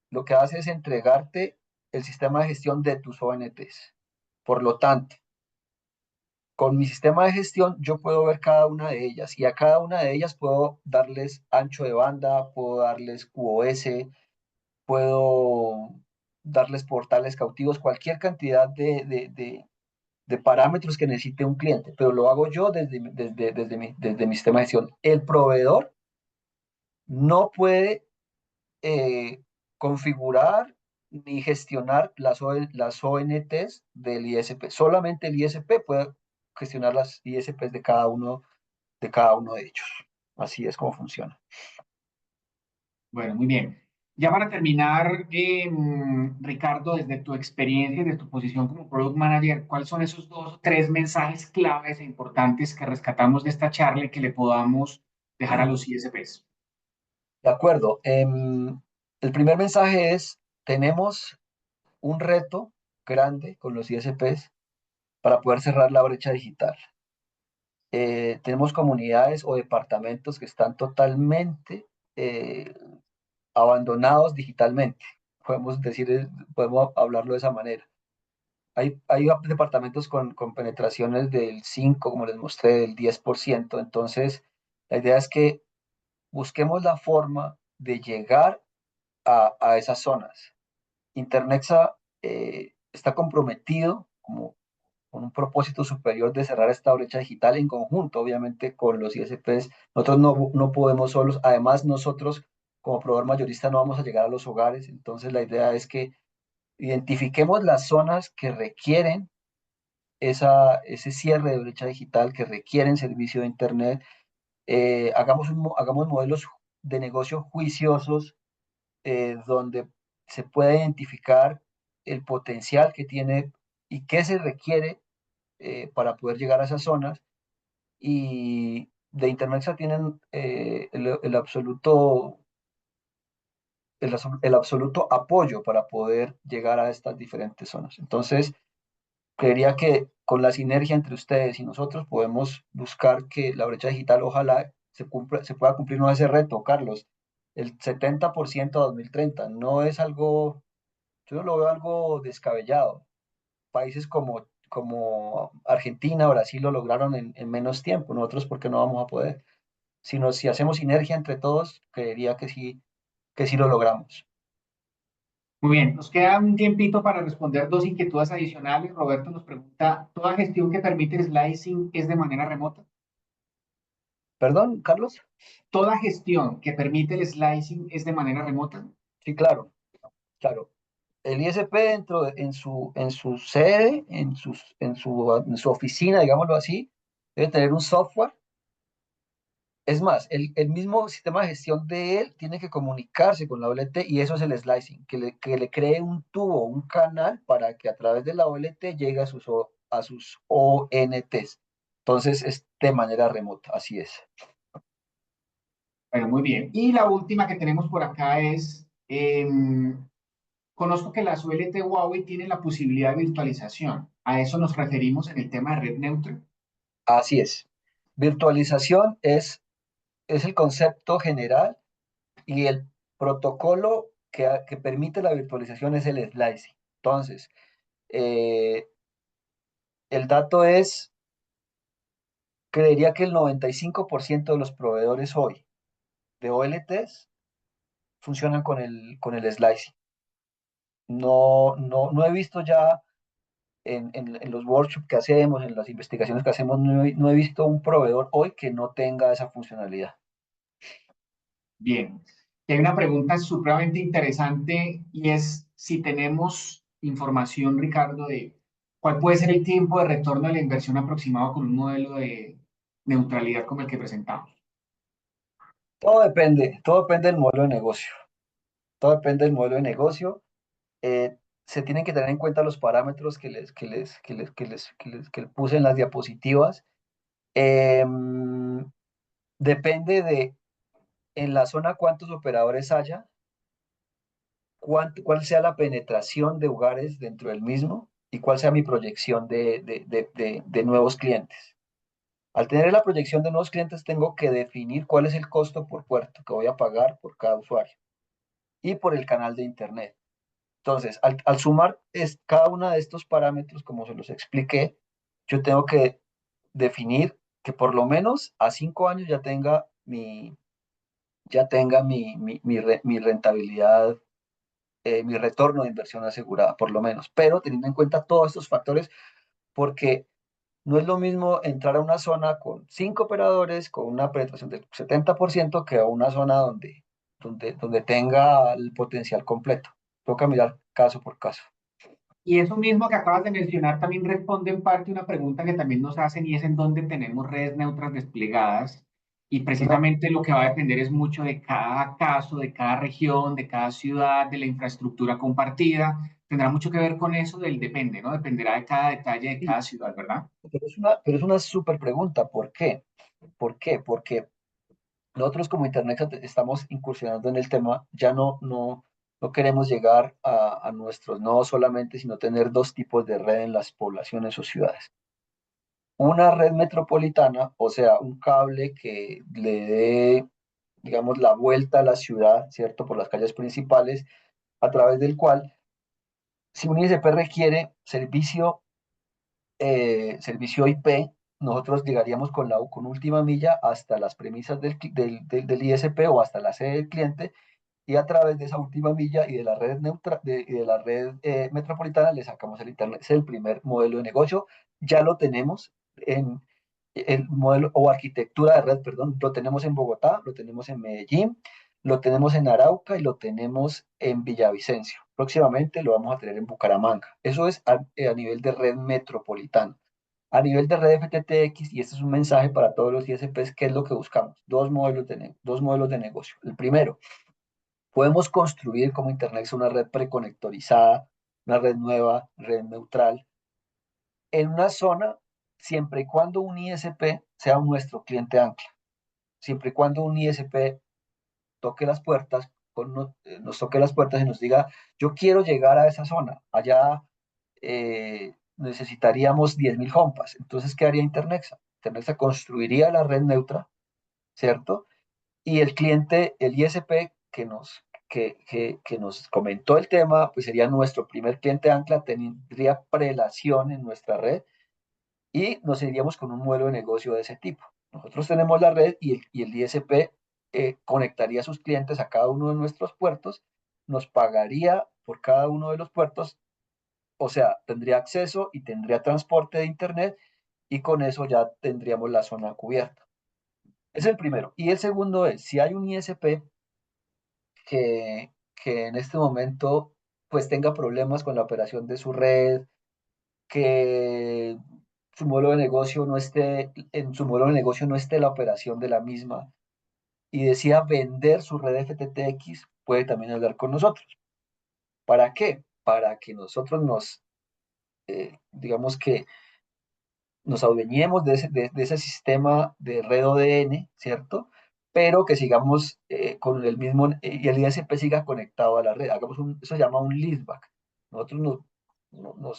lo que hace es entregarte el sistema de gestión de tus ONTs. Por lo tanto, con mi sistema de gestión yo puedo ver cada una de ellas y a cada una de ellas puedo darles ancho de banda, puedo darles QoS, puedo darles portales cautivos, cualquier cantidad de parámetros que necesite un cliente, pero lo hago yo desde mi sistema de gestión. El proveedor no puede configurar ni gestionar las ONTs del ISP. Solamente el ISP puede gestionar las ISPs de cada uno de ellos. Así es como funciona. Bueno, muy bien. Ya para terminar, Ricardo, desde tu experiencia y de tu posición como Product Manager, ¿cuáles son esos 2 o 3 mensajes claves e importantes que rescatamos de esta charla y que le podamos dejar a los ISPs? De acuerdo. El primer mensaje es, tenemos un reto grande con los ISPs para poder cerrar la brecha digital. Tenemos comunidades o departamentos que están totalmente abandonados digitalmente. Podemos hablarlo de esa manera. Hay departamentos con penetraciones del 5, como les mostré, del 10%. Entonces, la idea es que busquemos la forma de llegar a esas zonas. Internexa está comprometido con un propósito superior de cerrar esta brecha digital en conjunto, obviamente, con los ISPs. Nosotros no podemos solos. Además, nosotros, como proveedor mayorista, no vamos a llegar a los hogares. Entonces, la idea es que identifiquemos las zonas que requieren ese cierre de brecha digital, que requieren servicio de Internet. Hagamos modelos de negocio juiciosos donde se pueda identificar el potencial que tiene y qué se requiere para poder llegar a esas zonas. Y de Intermexa tienen el absoluto apoyo para poder llegar a estas diferentes zonas. Entonces, creería que con la sinergia entre ustedes y nosotros podemos buscar que la brecha digital ojalá se pueda cumplir no ese reto, Carlos. El 70% a 2030 no es algo, yo no lo veo algo descabellado. Países como Argentina, Brasil lo lograron en menos tiempo. Nosotros, ¿por qué no vamos a poder? Si hacemos sinergia entre todos, creería que sí lo logramos. Muy bien, nos queda un tiempito para responder 2 inquietudes adicionales. Roberto nos pregunta, ¿toda gestión que permite el slicing es de manera remota? ¿Perdón, Carlos? ¿Toda gestión que permite el slicing es de manera remota? Sí, claro, claro. El ISP en su sede, en su oficina, digámoslo así, debe tener un software. Es más, el mismo sistema de gestión de él tiene que comunicarse con la OLT y eso es el slicing, que le cree un tubo, un canal para que a través de la OLT llegue a sus ONTs. Entonces es de manera remota, así es. Bueno, muy bien. Y la última que tenemos por acá es, Conozco que las OLT Huawei tienen la posibilidad de virtualización. ¿A eso nos referimos en el tema de red neutra? Así es. Virtualización es el concepto general y el protocolo que permite la virtualización es el slicing. Entonces, eh, el dato es, creería que el 95% de los proveedores hoy de OLTs funcionan con el slicing. No he visto ya en los workshops que hacemos, en las investigaciones que hacemos, no he visto un proveedor hoy que no tenga esa funcionalidad. Bien. Y hay una pregunta supremamente interesante y es si tenemos información, Ricardo, de cuál puede ser el tiempo de retorno de la inversión aproximado con un modelo de neutralidad como el que presentamos. Todo depende del modelo de negocio. Todo depende del modelo de negocio. Eh, Se tienen que tener en cuenta los parámetros que les puse en las diapositivas. Depende de en la zona cuántos operadores haya, cuál sea la penetración de hogares dentro del mismo y cuál sea mi proyección de nuevos clientes. Al tener la proyección de nuevos clientes, tengo que definir cuál es el costo por puerto que voy a pagar por cada usuario y por el canal de Internet. Entonces, al sumar cada uno de estos parámetros, como se los expliqué, yo tengo que definir que por lo menos a 5 años ya tenga mi rentabilidad, mi retorno de inversión asegurada, por lo menos. Pero teniendo en cuenta todos estos factores, porque no es lo mismo entrar a una zona con 5 operadores, con una penetración del 70%, que a una zona donde tenga el potencial completo. Toca mirar caso por caso. Y eso mismo que acabas de mencionar también responde en parte a una pregunta que también nos hacen y es en dónde tenemos redes neutras desplegadas. Y precisamente lo que va a depender es mucho de cada caso, de cada región, de cada ciudad, de la infraestructura compartida. Tendrá mucho que ver con eso del depende, ¿no? Dependerá de cada detalle de Sí, cada ciudad, ¿verdad? pero es una súper pregunta. ¿Por qué? ¿Por qué? Porque nosotros como Internet estamos incursionando en el tema, ya no queremos llegar a nuestros nodos solamente, sino tener dos tipos de red en las poblaciones o ciudades. Una red metropolitana, o sea, un cable que le dé, digamos, la vuelta a la ciudad, ¿cierto? Por las calles principales, a través del cual, si un ISP requiere servicio IP, nosotros llegaríamos con última milla hasta las premisas del ISP o hasta la sede del cliente, y a través de esa última milla y de la red y de la red metropolitana le sacamos el internet. Ese es el primer modelo de negocio. Ya lo tenemos en el modelo o arquitectura de red, perdón, lo tenemos en Bogotá, lo tenemos en Medellín, lo tenemos en Arauca y lo tenemos en Villavicencio. Próximamente lo vamos a tener en Bucaramanga. Eso es a nivel de red metropolitana. A nivel de red FTTX, y este es un mensaje para todos los ISPs, ¿qué es lo que buscamos? Dos modelos de negocio. El primero, podemos construir como Internet una red preconectorizada, una red nueva, red neutral, en una zona, siempre y cuando un ISP sea nuestro cliente ancla, siempre y cuando un ISP toque las puertas, nos toque las puertas y nos diga, yo quiero llegar a esa zona, allá necesitaríamos 10.000 hompas. Entonces, ¿qué haría Internexa? Internexa construiría la red neutra, ¿cierto? Y el cliente, el ISP que nos comentó el tema, pues sería nuestro primer cliente ancla, tendría prelación en nuestra red y nos iríamos con un modelo de negocio de ese tipo. Nosotros tenemos la red y el ISP conectaría a sus clientes a cada uno de nuestros puertos, nos pagaría por cada uno de los puertos, o sea, tendría acceso y tendría transporte de Internet y con eso ya tendríamos la zona cubierta. Es el primero. Y el segundo es, si hay un ISP que en este momento pues tenga problemas con la operación de su red, que su modelo de negocio no esté, en su modelo de negocio no esté la operación de la misma y decida vender su red FTTX, puede también hablar con nosotros. ¿Para qué? Para que nosotros digamos que nos adueñemos de ese sistema de red ODN, ¿cierto? pero que sigamos con el mismo, y el ISP siga conectado a la red. Eso se llama un leaseback. Nosotros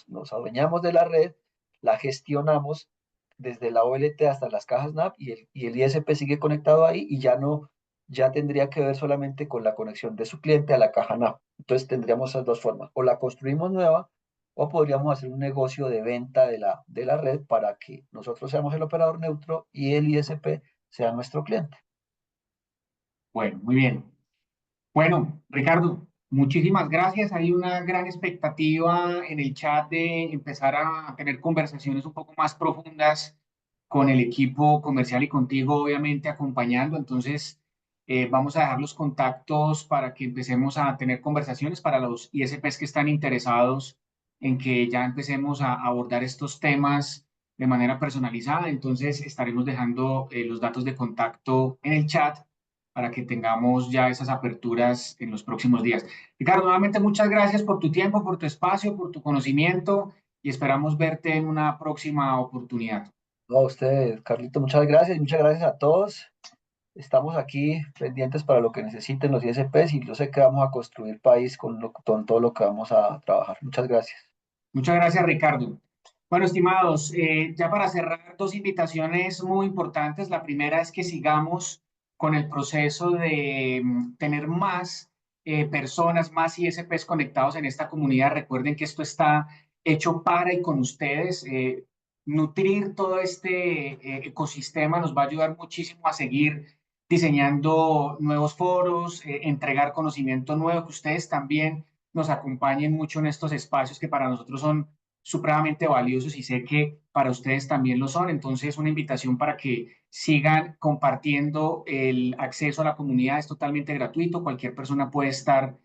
nos adueñamos de la red, la gestionamos desde la OLT hasta las cajas NAP y el ISP sigue conectado ahí y ya tendría que ver solamente con la conexión de su cliente a la caja NAP. Entonces tendríamos esas dos formas. O la construimos nueva o podríamos hacer un negocio de venta de la red para que nosotros seamos el operador neutro y el ISP sea nuestro cliente. Bueno, muy bien. Bueno, Ricardo, muchísimas gracias. Hay una gran expectativa en el chat de empezar a tener conversaciones un poco más profundas con el equipo comercial y contigo, obviamente, acompañando. Entonces, vamos a dejar los contactos para que empecemos a tener conversaciones para los ISPs que están interesados en que ya empecemos a abordar estos temas de manera personalizada. Entonces, estaremos dejando los datos de contacto en el chat para que tengamos ya esas aperturas en los próximos días. Ricardo, nuevamente muchas gracias por tu tiempo, por tu espacio, por tu conocimiento y esperamos verte en una próxima oportunidad. No, a usted, Carlito, muchas gracias a todos. Estamos aquí pendientes para lo que necesiten los ISPs y yo sé que vamos a construir país con todo lo que vamos a trabajar. Muchas gracias. Muchas gracias, Ricardo. Bueno, estimados, ya para cerrar, dos invitaciones muy importantes. La primera es que sigamos con el proceso de tener más personas, más ISPs conectados en esta comunidad. Recuerden que esto está hecho para y con ustedes. Nutrir todo este ecosistema nos va a ayudar muchísimo a seguir diseñando nuevos foros, entregar conocimiento nuevo, que ustedes también nos acompañen mucho en estos espacios que para nosotros son supremamente valiosos y sé que para ustedes también lo son. Entonces, una invitación para que sigan compartiendo el acceso a la comunidad. Es totalmente gratuito. Cualquier persona puede estar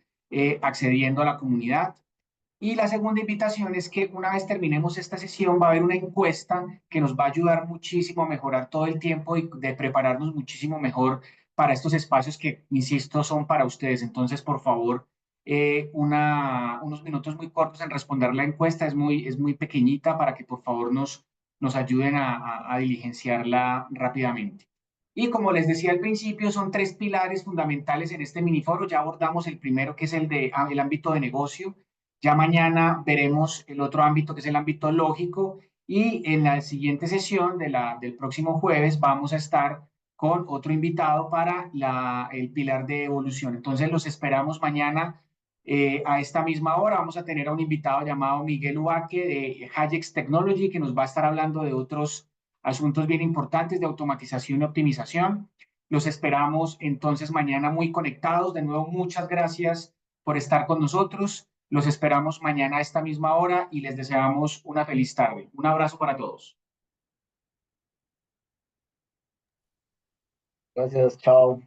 accediendo a la comunidad. Y la segunda invitación es que una vez terminemos esta sesión va a haber una encuesta que nos va a ayudar muchísimo a mejorar todo el tiempo y de prepararnos muchísimo mejor para estos espacios que, insisto, son para ustedes. Entonces, por favor, unos minutos muy cortos en responder la encuesta. Es muy pequeñita para que por favor nos ayuden a diligenciarla rápidamente. Y como les decía al principio, son tres pilares fundamentales en este miniforo. Ya abordamos el primero, que es el ámbito de negocio. Ya mañana veremos el otro ámbito, que es el ámbito lógico, y en la siguiente sesión del próximo jueves vamos a estar con otro invitado para el pilar de evolución. Entonces los esperamos mañana a esta misma hora. Vamos a tener a un invitado llamado Miguel Ubaque de Hayex Technology, que nos va a estar hablando de otros asuntos bien importantes de automatización y optimización. Los esperamos entonces mañana muy conectados. De nuevo, muchas gracias por estar con nosotros. Los esperamos mañana a esta misma hora y les deseamos una feliz tarde. Un abrazo para todos. Gracias, chao.